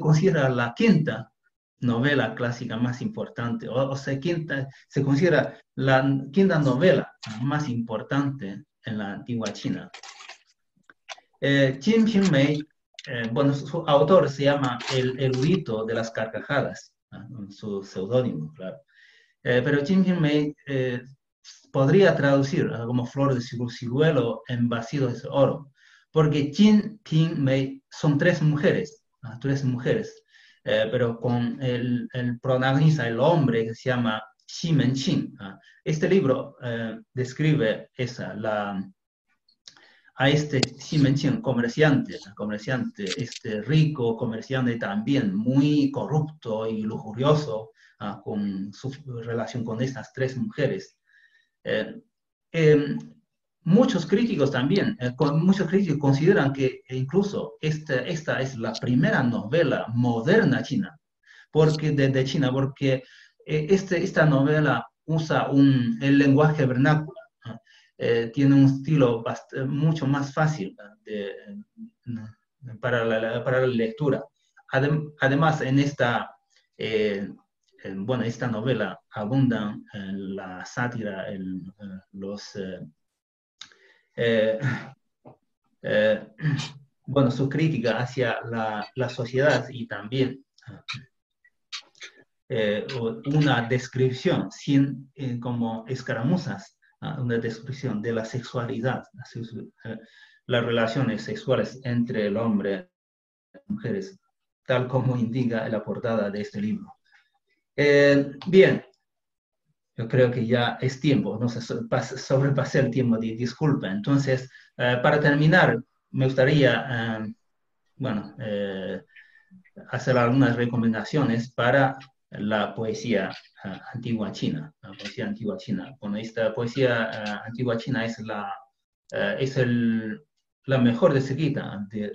considera la 5ª novela clásica más importante, se considera la 5ª novela más importante en la antigua China. Jin Ping Mei, bueno, su autor se llama el erudito de las carcajadas, su seudónimo, claro. Pero Jin Ping Mei podría traducir como flor de ciruelo en vacío de oro, porque Jin Ping Mei son 3 mujeres, pero con el protagonista, el hombre que se llama Xi Menqing. Este libro describe a este Xi Menqing, comerciante, este rico comerciante también muy corrupto y lujurioso, con su relación con estas tres mujeres. Muchos críticos también, muchos críticos consideran que incluso esta es la primera novela moderna china, de China, porque esta novela usa el lenguaje vernáculo, tiene un estilo mucho más fácil para la lectura. Además, en esta novela abundan la sátira, su crítica hacia la sociedad y también una descripción como escaramuzas, una descripción de la sexualidad, las relaciones sexuales entre el hombre y las mujeres, tal como indica la portada de este libro. Bien, yo creo que ya es tiempo, no sé, sobrepasé el tiempo, disculpa. Entonces, para terminar, me gustaría, hacer algunas recomendaciones para la poesía antigua china. La poesía antigua china. Bueno, esta poesía antigua china es la mejor descrita de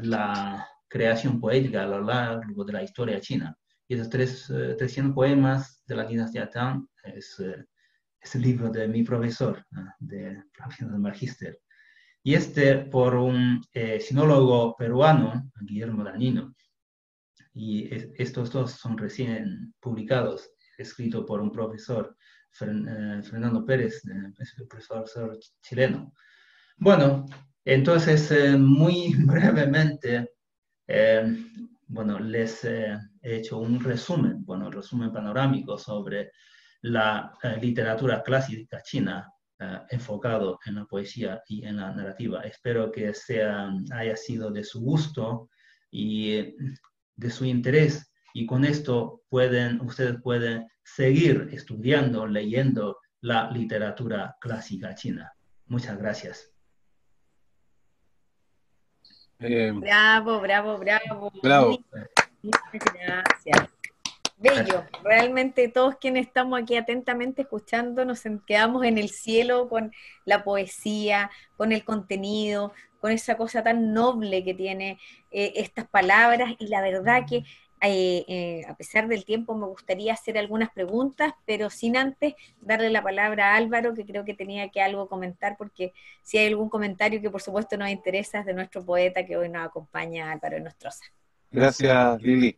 la creación poética a lo largo de la historia china. Y esos 300 poemas de la dinastía Tang es el libro de mi profesor, de Magíster. Y por un sinólogo peruano, Guillermo Dañino. Y estos dos son recién publicados, escrito por un profesor, Fernando Pérez, profesor chileno. Bueno, entonces, muy brevemente, les he hecho un resumen panorámico sobre la literatura clásica china, enfocado en la poesía y en la narrativa. Espero que haya sido de su gusto y de su interés, y con esto ustedes pueden seguir estudiando, leyendo la literatura clásica china. Muchas gracias. Bravo. Muchas gracias. Bello, realmente todos quienes estamos aquí atentamente escuchando nos quedamos en el cielo con la poesía, con el contenido, con esa cosa tan noble que tiene estas palabras, y la verdad que a pesar del tiempo me gustaría hacer algunas preguntas, pero sin antes darle la palabra a Álvaro, que creo que tenía que algo comentar, porque si hay algún comentario que por supuesto nos interesa es de nuestro poeta que hoy nos acompaña, Álvaro Nostroza. Gracias, Lili.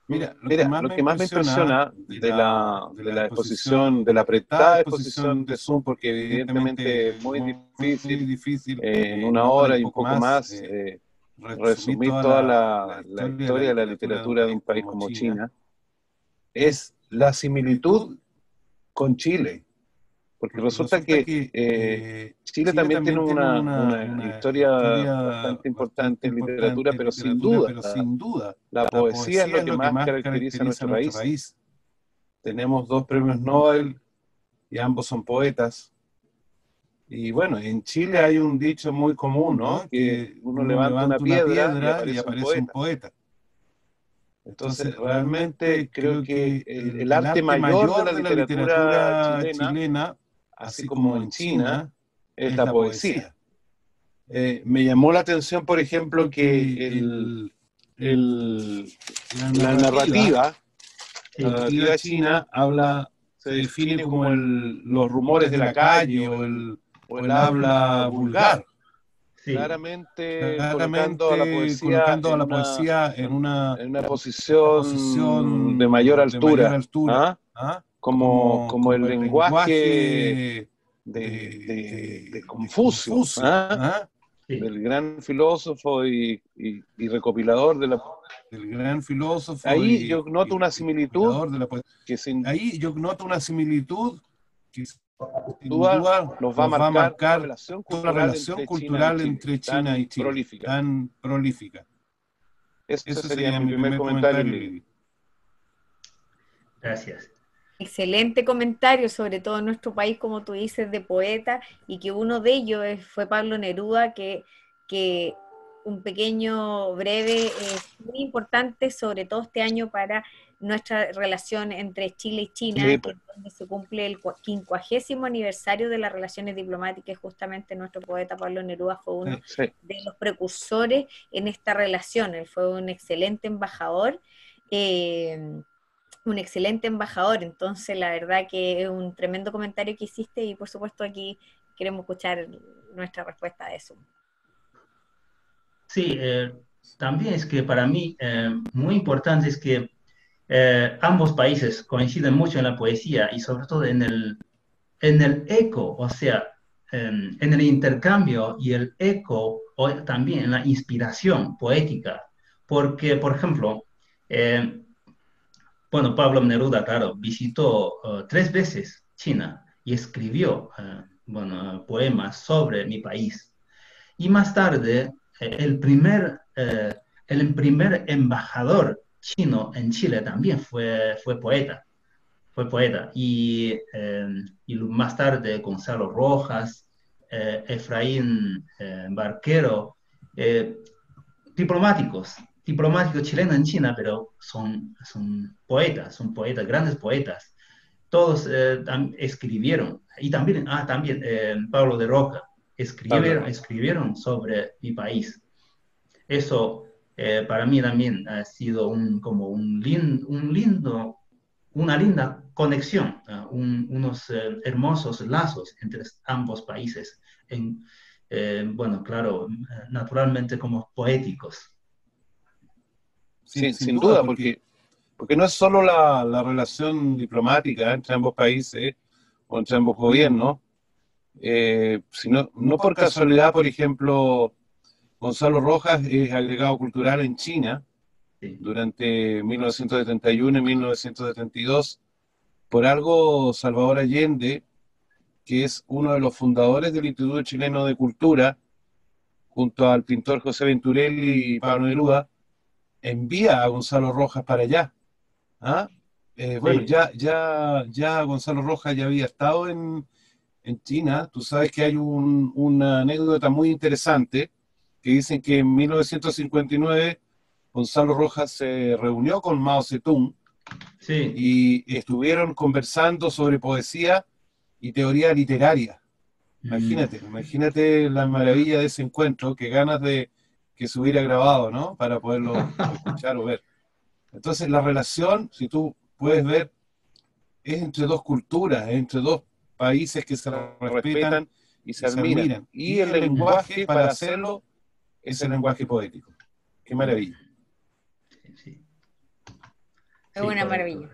Mira, lo que más me impresiona de la exposición, de la apretada exposición de Zoom, porque evidentemente es muy difícil en una hora y un poco más resumir toda la historia de la literatura de un país como China, es la similitud con Chile. Porque resulta que Chile también tiene una historia bastante importante en literatura, pero sin duda, la poesía es lo que más caracteriza nuestra raíz. Tenemos 2 premios Nobel y ambos son poetas. Y bueno, en Chile hay un dicho muy común, ¿no? Que uno levanta una piedra y aparece un poeta. Entonces, realmente creo que el arte mayor de la literatura chilena, así como en China, es la poesía. Me llamó la atención, por ejemplo, que la narrativa china se define como los rumores de la calle o el habla vulgar. Sí. Claramente colocando a la poesía en una posición de mayor altura. Como el lenguaje de Confucio, del gran filósofo y recopilador del gran filósofo. Ahí yo noto una similitud que sin duda nos va a marcar la relación cultural entre China y Chile, tan prolífica. Ese sería mi primer comentario, Lili. Gracias. Excelente comentario, sobre todo en nuestro país, como tú dices, de poeta, y que uno de ellos fue Pablo Neruda, que un pequeño breve es muy importante, sobre todo este año para nuestra relación entre Chile y China, Sí, que pues, es donde se cumple el 50º aniversario de las relaciones diplomáticas. Justamente nuestro poeta Pablo Neruda fue uno sí. de los precursores en esta relación. Él fue un excelente embajador. Un excelente embajador. Entonces, la verdad que es un tremendo comentario que hiciste y por supuesto aquí queremos escuchar nuestra respuesta a eso. Sí, también es que para mí muy importante es que ambos países coinciden mucho en la poesía y sobre todo en el eco, o sea, en el intercambio y el eco, o también en la inspiración poética. Porque, por ejemplo, eh, bueno, Pablo Neruda, claro, visitó 3 veces China y escribió, bueno, poemas sobre mi país. Y más tarde, el primer embajador chino en Chile también fue poeta. Fue poeta. Y más tarde, Gonzalo Rojas, Efraín Barquero, eh, diplomáticos, diplomáticos chilenos en China, pero son poetas, grandes poetas. Todos escribieron, y también Pablo de Roca, Pablo escribieron, Roca. escribieron sobre mi país. Eso para mí también ha sido como una linda conexión, unos hermosos lazos entre ambos países, bueno, claro, naturalmente como poéticos. Sin duda, porque no es solo la relación diplomática entre ambos países o entre ambos gobiernos, sino no por casualidad, por ejemplo, Gonzalo Rojas es agregado cultural en China Sí, durante 1971 y 1972. Por algo, Salvador Allende, que es uno de los fundadores del Instituto Chileno de Cultura, junto al pintor José Venturelli y Pablo Neruda, envía a Gonzalo Rojas para allá. ¿Ah? Bueno, sí, ya Gonzalo Rojas ya había estado en China. Tú sabes que hay una anécdota muy interesante que dicen que en 1959 Gonzalo Rojas se reunió con Mao Zedong sí. y estuvieron conversando sobre poesía y teoría literaria. Mm, Imagínate la maravilla de ese encuentro, que ganas de que se hubiera grabado, ¿no? Para poderlo escuchar o ver. Entonces, la relación, si tú puedes ver, es entre dos culturas, es entre dos países que se respetan y se admiran. Y el lenguaje para hacerlo es el lenguaje poético. Qué maravilla. sí, sí, Es sí, una correcto. maravilla.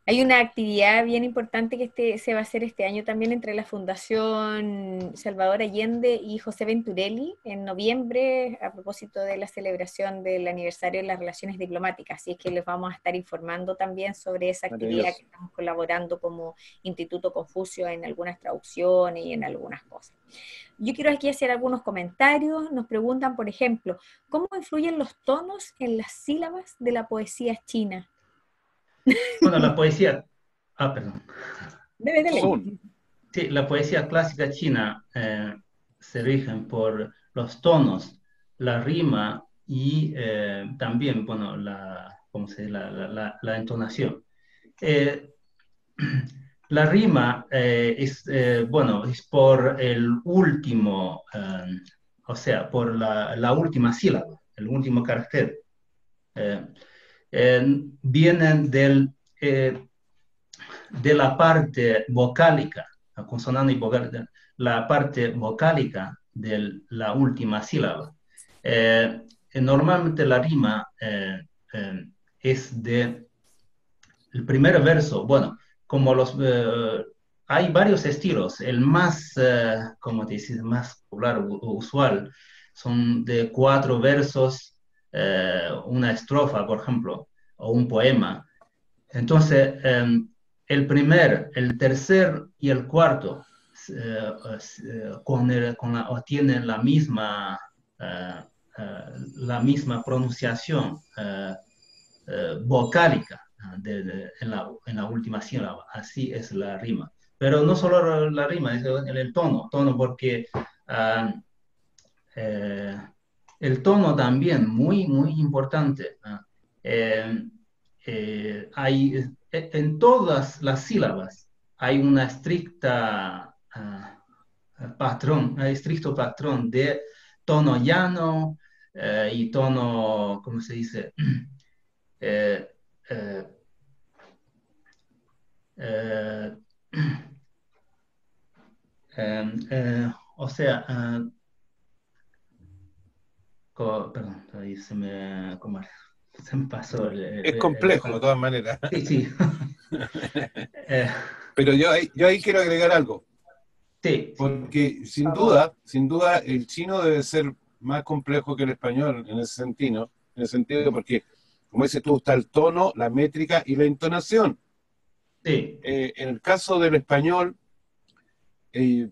Hay una actividad bien importante que se va a hacer este año también entre la Fundación Salvador Allende y José Venturelli en noviembre a propósito de la celebración del aniversario de las relaciones diplomáticas. Así es que les vamos a estar informando también sobre esa actividad Maravilloso. que estamos colaborando como Instituto Confucio en algunas traducciones y en algunas cosas. Yo quiero aquí hacer algunos comentarios. Nos preguntan, por ejemplo, ¿cómo influyen los tonos en las sílabas de la poesía china? Bueno, la poesía, perdón. Debe de ley. Sun. Sí, la poesía clásica china se rigen por los tonos, la rima y también, bueno, ¿cómo se dice? La entonación. Eh, la rima bueno, es por el último, o sea, por la última sílaba, el último carácter. Eh, Vienen de la parte vocálica, la consonante y vocal, la parte vocálica de la última sílaba. Normalmente la rima es de el primer verso, bueno, como hay varios estilos, el más, como te dices, más popular, usual, son de 4 versos, una estrofa, por ejemplo, o un poema. Entonces, el tercer y el cuarto tienen eh, la misma pronunciación vocálica en la última sílaba. Así es la rima. Pero no solo la rima, es el tono porque ah, eh, el tono también, muy, muy importante. Eh, en todas las sílabas hay una estricta hay estricto patrón de tono llano y tono, ¿cómo se dice? Eh, eh, eh, o sea, perdón, ahí se me pasó Es complejo, de palabra. todas maneras. Sí, sí. Eh, Pero yo ahí quiero agregar algo, sí, sí, porque sin duda, el chino debe ser más complejo que el español en ese sentido, porque, como dices tú, está el tono, la métrica y la entonación. sí, En el caso del español,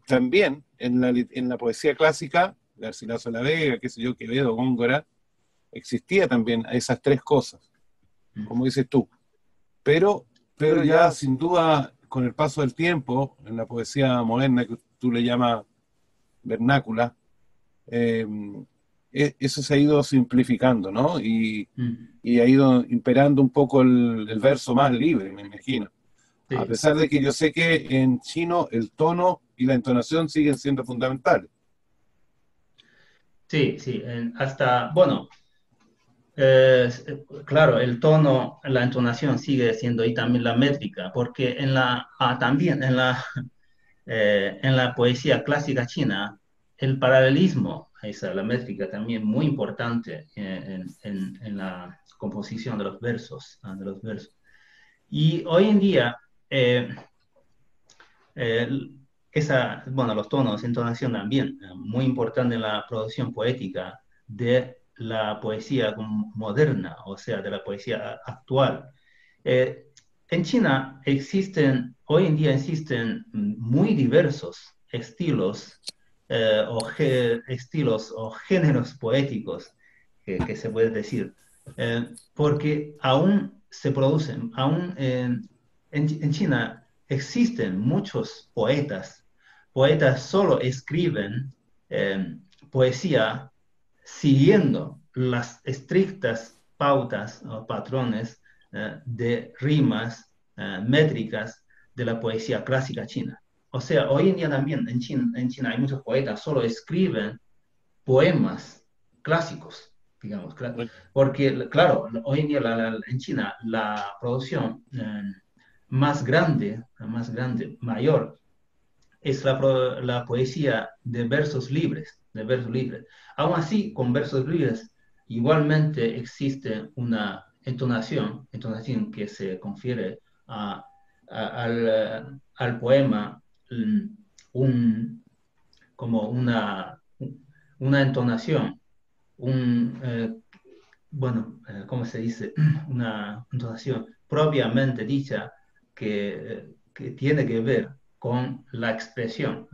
también en la poesía clásica, Garcilaso de la Vega, qué sé yo, Quevedo, Góngora, existía también esas tres cosas, como dices tú. Pero ya sin duda, con el paso del tiempo, en la poesía moderna que tú le llamas vernácula, eh, eso se ha ido simplificando, ¿no? mm, Y ha ido imperando un poco el verso más libre, me imagino. A sí, pesar de que yo sé que en chino el tono y la entonación siguen siendo fundamentales. sí, sí, hasta, bueno, claro, el tono, la entonación sigue siendo y también la métrica, porque también en la poesía clásica china, el paralelismo, esa, la métrica también muy importante en la composición de los versos, de los versos. Y hoy en día, eh, eh, bueno, los tonos, entonación también, muy importante en la producción poética de la poesía moderna, o sea, de la poesía actual. Eh, en China hoy en día existen muy diversos estilos, estilos o géneros poéticos, que se puede decir, porque aún se producen, aún en China existen muchos poetas. Poetas solo escriben poesía siguiendo las estrictas pautas o patrones de rimas métricas de la poesía clásica china. O sea, hoy en día también en China hay muchos poetas, solo escriben poemas clásicos, digamos, porque, claro, hoy en día en China la producción más grande, mayor, es la poesía de versos libres, de versos libres. Aún así, con versos libres, igualmente existe una entonación que se confiere al poema un, como una entonación, un, bueno, ¿cómo se dice? Una entonación propiamente dicha que tiene que ver con la expresión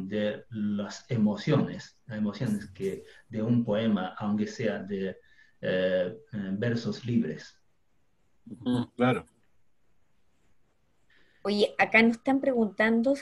de las emociones de un poema, aunque sea de versos libres. Claro. Oye, acá nos están preguntando,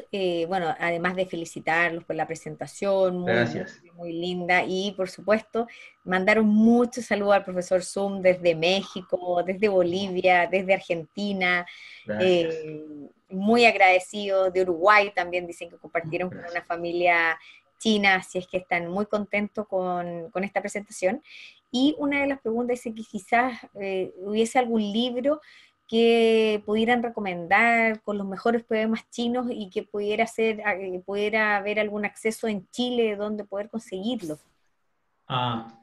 bueno, además de felicitarlos por la presentación, Gracias, muy linda, y por supuesto, mandaron muchos saludos al profesor Zoom desde México, desde Bolivia, desde Argentina, gracias, eh, muy agradecidos de Uruguay, también dicen que compartieron con una gracias. familia china, así es que están muy contentos con esta presentación. Y una de las preguntas es que quizás hubiese algún libro que pudieran recomendar con los mejores poemas chinos y que pudiera haber algún acceso en Chile donde poder conseguirlo. Ah,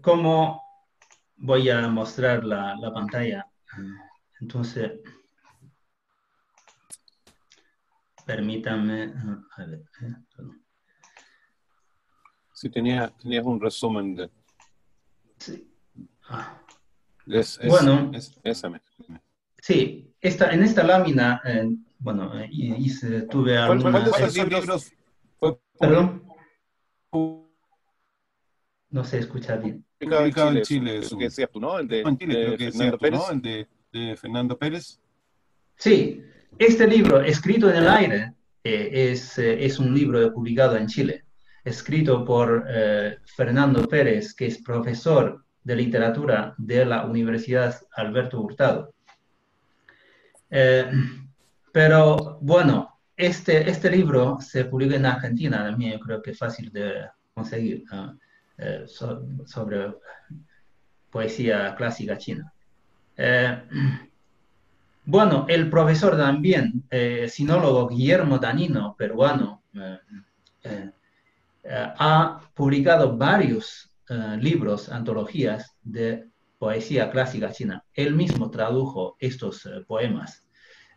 ¿cómo voy a mostrar la pantalla? Entonces, permítanme, a ver, perdón. Sí, tenías un resumen Sí. Ah, bueno, esa misma. sí, en esta lámina, bueno, tuve ¿Cuál de alguna, esos libros fue perdón, no se escucha bien. publicado en Publicado en Chile eso? Chile, El que Zoom. decías tú, ¿no? El No, de en Chile creo que decías Fernando tú, ¿no? Pérez. El de de Fernando Pérez? Sí, este libro, Escrito en el aire, es un libro publicado en Chile, escrito por Fernando Pérez, que es profesor de literatura de la Universidad Alberto Hurtado. Eh, pero bueno, este libro se publica en Argentina, también yo creo que es fácil de conseguir, sobre poesía clásica china. Eh, bueno, el profesor también, sinólogo Guillermo Danino, peruano, eh, ha publicado varios libros, antologías de poesía clásica china. Él mismo tradujo estos poemas.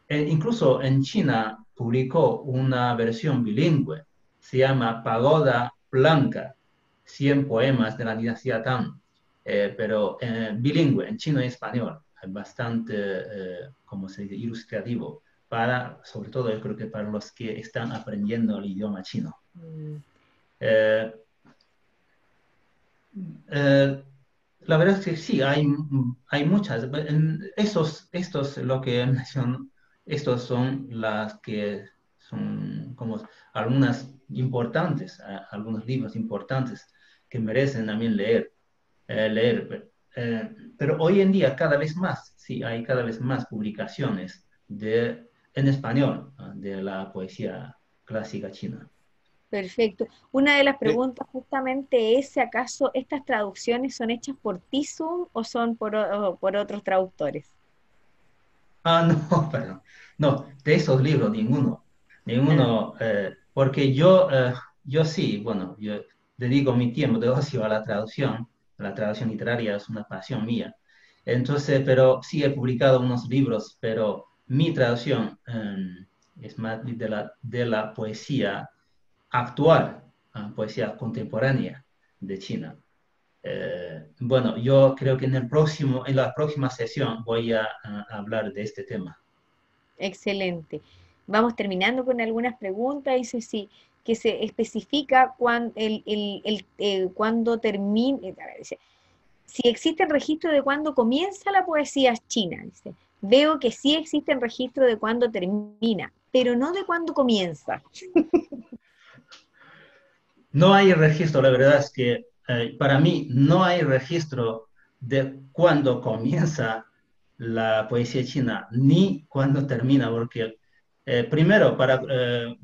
Incluso en China publicó una versión bilingüe, se llama Pagoda Blanca, 100 poemas de la dinastía Tang, pero bilingüe, en chino y español, bastante, como se dice, ilustrativo, para, sobre todo yo creo que para los que están aprendiendo el idioma chino. Eh, eh, la verdad es que sí, hay muchas. Lo que menciono, estos son las que son como algunas importantes, algunos libros importantes que merecen también leer. Pero hoy en día cada vez más, sí, hay cada vez más publicaciones en español, de la poesía clásica china. Perfecto. Una de las Eh, preguntas justamente es si acaso estas traducciones son hechas por Tizum o son o por otros traductores. No, perdón. No, de esos libros ninguno. Ah, Ninguno, porque yo sí, bueno, yo dedico mi tiempo de ocio a la traducción. La traducción literaria es una pasión mía. Entonces, pero sí he publicado unos libros, pero mi traducción es más de la poesía actual, poesía contemporánea de China. Bueno, yo creo que en la próxima sesión voy a hablar de este tema. excelente. Vamos terminando con algunas preguntas. Dice sí, que se especifica cuándo termina. A ver, dice, si existe el registro de cuándo comienza la poesía china. Dice, veo que sí existe el registro de cuándo termina, pero no de cuándo comienza. No hay registro, la verdad es que para mí no hay registro de cuándo comienza la poesía china ni cuándo termina, porque primero,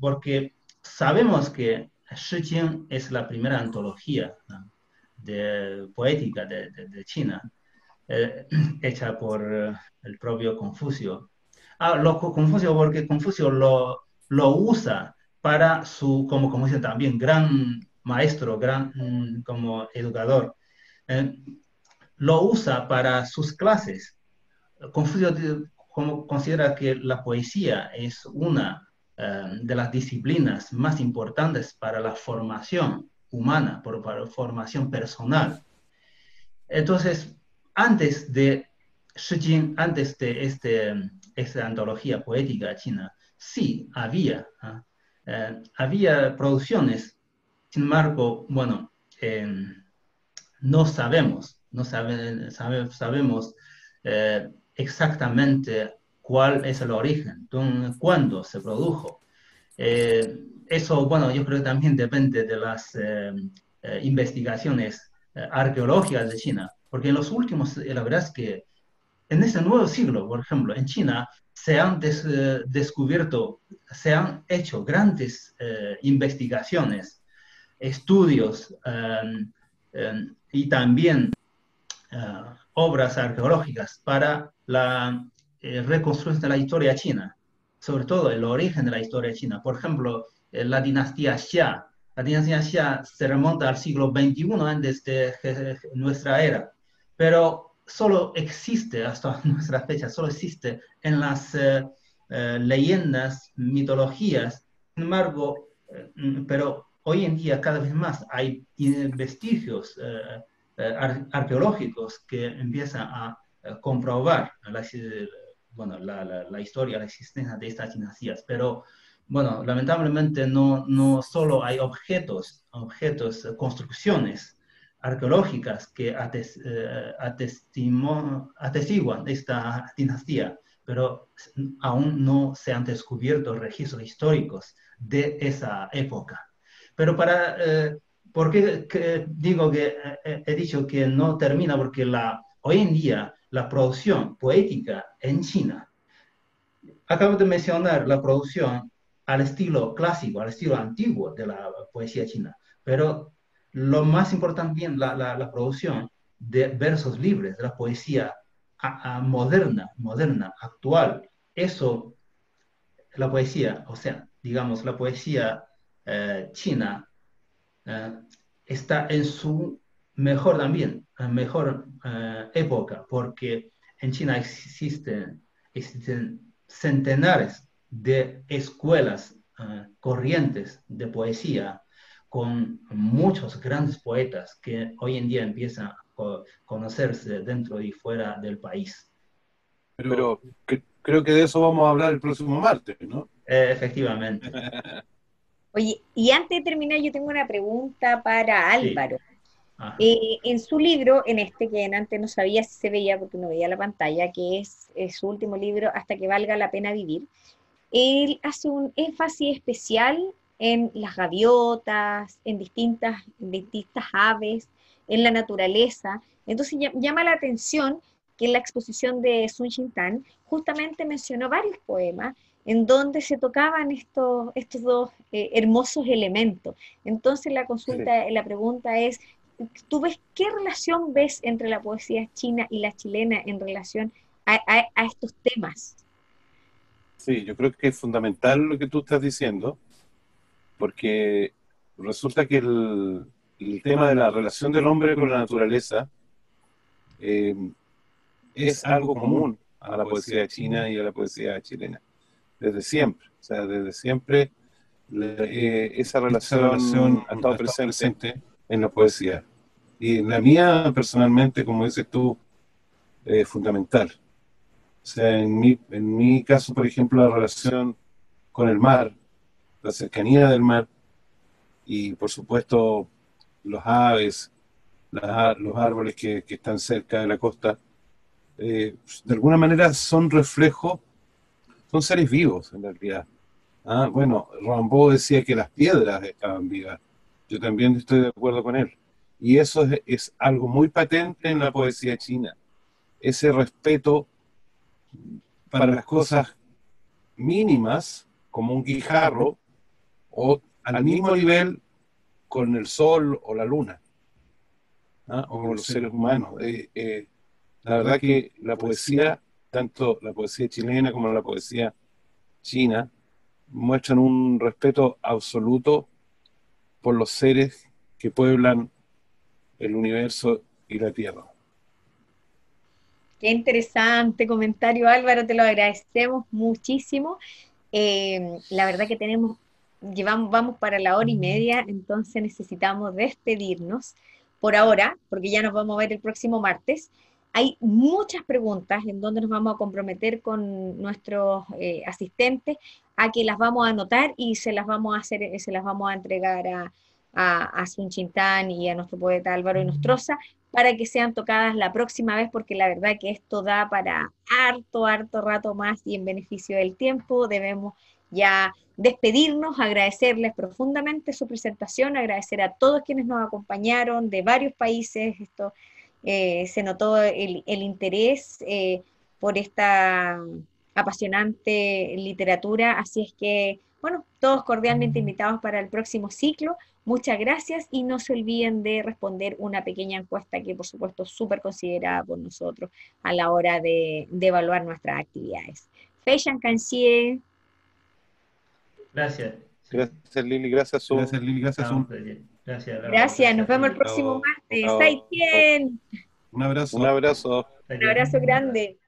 porque sabemos que Shi Jing es la primera antología, ¿no?, de poética de China, eh, hecha por el propio Confucio. Confucio, porque Confucio lo usa para como dice también, gran maestro, gran como educador. Eh, lo usa para sus clases. Confucio como considera que la poesía es una de las disciplinas más importantes para la formación humana, para la formación personal. Entonces, antes de Shi Jing, antes de esta antología poética china, sí había producciones. Sin embargo, bueno, eh, no sabemos exactamente cuál es el origen, cuándo se produjo. Eso, bueno, yo creo que también depende de las investigaciones arqueológicas de China, porque en los últimos, la verdad es que en este nuevo siglo, por ejemplo, en China se han descubierto, se han hecho grandes investigaciones, estudios, y también obras arqueológicas para la reconstrucción de la historia china, sobre todo el origen de la historia china. Por ejemplo, la dinastía Xia. La dinastía Xia se remonta al siglo XXI antes de nuestra era, pero solo existe hasta nuestra fecha, solo existe en las leyendas, mitologías. Sin embargo, pero hoy en día cada vez más hay vestigios arqueológicos que empiezan a comprobar bueno, la historia, la existencia de estas dinastías. Pero bueno, lamentablemente no solo hay objetos, construcciones arqueológicas que atestiguan esta dinastía, pero aún no se han descubierto registros históricos de esa época. Pero ¿por qué digo que he dicho que no termina? Porque hoy en día la producción poética en China, acabo de mencionar la producción al estilo clásico, al estilo antiguo de la poesía china, pero lo más importante bien, la producción de versos libres, de la poesía moderna, actual. Eso, la poesía, o sea, digamos, la poesía china eh, está en su mejor también, mejor época, porque en China existen centenares de escuelas corrientes de poesía con muchos grandes poetas que hoy en día empiezan a conocerse dentro y fuera del país. Pero creo que de eso vamos a hablar el próximo martes, ¿no? Efectivamente. Oye, y antes de terminar, yo tengo una pregunta para Sí. Álvaro. En su libro, en este que antes no sabía si se veía porque no veía la pantalla, que es su último libro, Hasta que valga la pena vivir, él hace un énfasis especial en las gaviotas, en distintas aves, en la naturaleza. Entonces llama la atención que en la exposición de Sun Chintan justamente mencionó varios poemas en donde se tocaban estos dos hermosos elementos. Entonces la pregunta es, ¿tú ves qué relación ves entre la poesía china y la chilena en relación a estos temas? Sí, yo creo que es fundamental lo que tú estás diciendo, porque resulta que el tema de la relación del hombre con la naturaleza eh, es algo común a la poesía china y a la poesía chilena, desde siempre. O sea, desde siempre esa relación ha estado presente en la poesía. Y en la mía, personalmente, como dices tú, es fundamental. O sea, en mi caso, por ejemplo, la relación con el mar, la cercanía del mar y, por supuesto, los aves, los árboles que están cerca de la costa, de alguna manera son reflejos, son seres vivos en realidad. Ah, bueno, Rimbaud decía que las piedras estaban vivas. Yo también estoy de acuerdo con él. Y eso es algo muy patente en la poesía china. Ese respeto para las cosas mínimas, como un guijarro, o al mismo nivel con el sol o la luna, ¿ah? O con los seres humanos. La verdad que la poesía, tanto la poesía chilena como la poesía china, muestran un respeto absoluto por los seres que pueblan el universo y la Tierra. Qué interesante comentario, Álvaro, te lo agradecemos muchísimo. La verdad que vamos para la hora y media, entonces necesitamos despedirnos por ahora, porque ya nos vamos a ver el próximo martes. Hay muchas preguntas en donde nos vamos a comprometer con nuestros asistentes a que las vamos a anotar y se las vamos a hacer, se las vamos a entregar a Sun Chintán y a nuestro poeta Álvaro Inostroza para que sean tocadas la próxima vez, porque la verdad que esto da para harto rato más y en beneficio del tiempo debemos ya despedirnos, agradecerles profundamente su presentación, agradecer a todos quienes nos acompañaron de varios países. Esto se notó el interés por esta apasionante literatura, así es que, bueno, todos cordialmente invitados para el próximo ciclo. Muchas gracias y no se olviden de responder una pequeña encuesta que por supuesto es súper considerada por nosotros a la hora de evaluar nuestras actividades. Feishan Kanxie. Gracias. Gracias, Lili. Gracias, Sun. Gracias, Lili. Gracias, Sun. Gracias. Gracias. Nos vemos el próximo martes. ¡Saitien! Un abrazo. Un abrazo grande.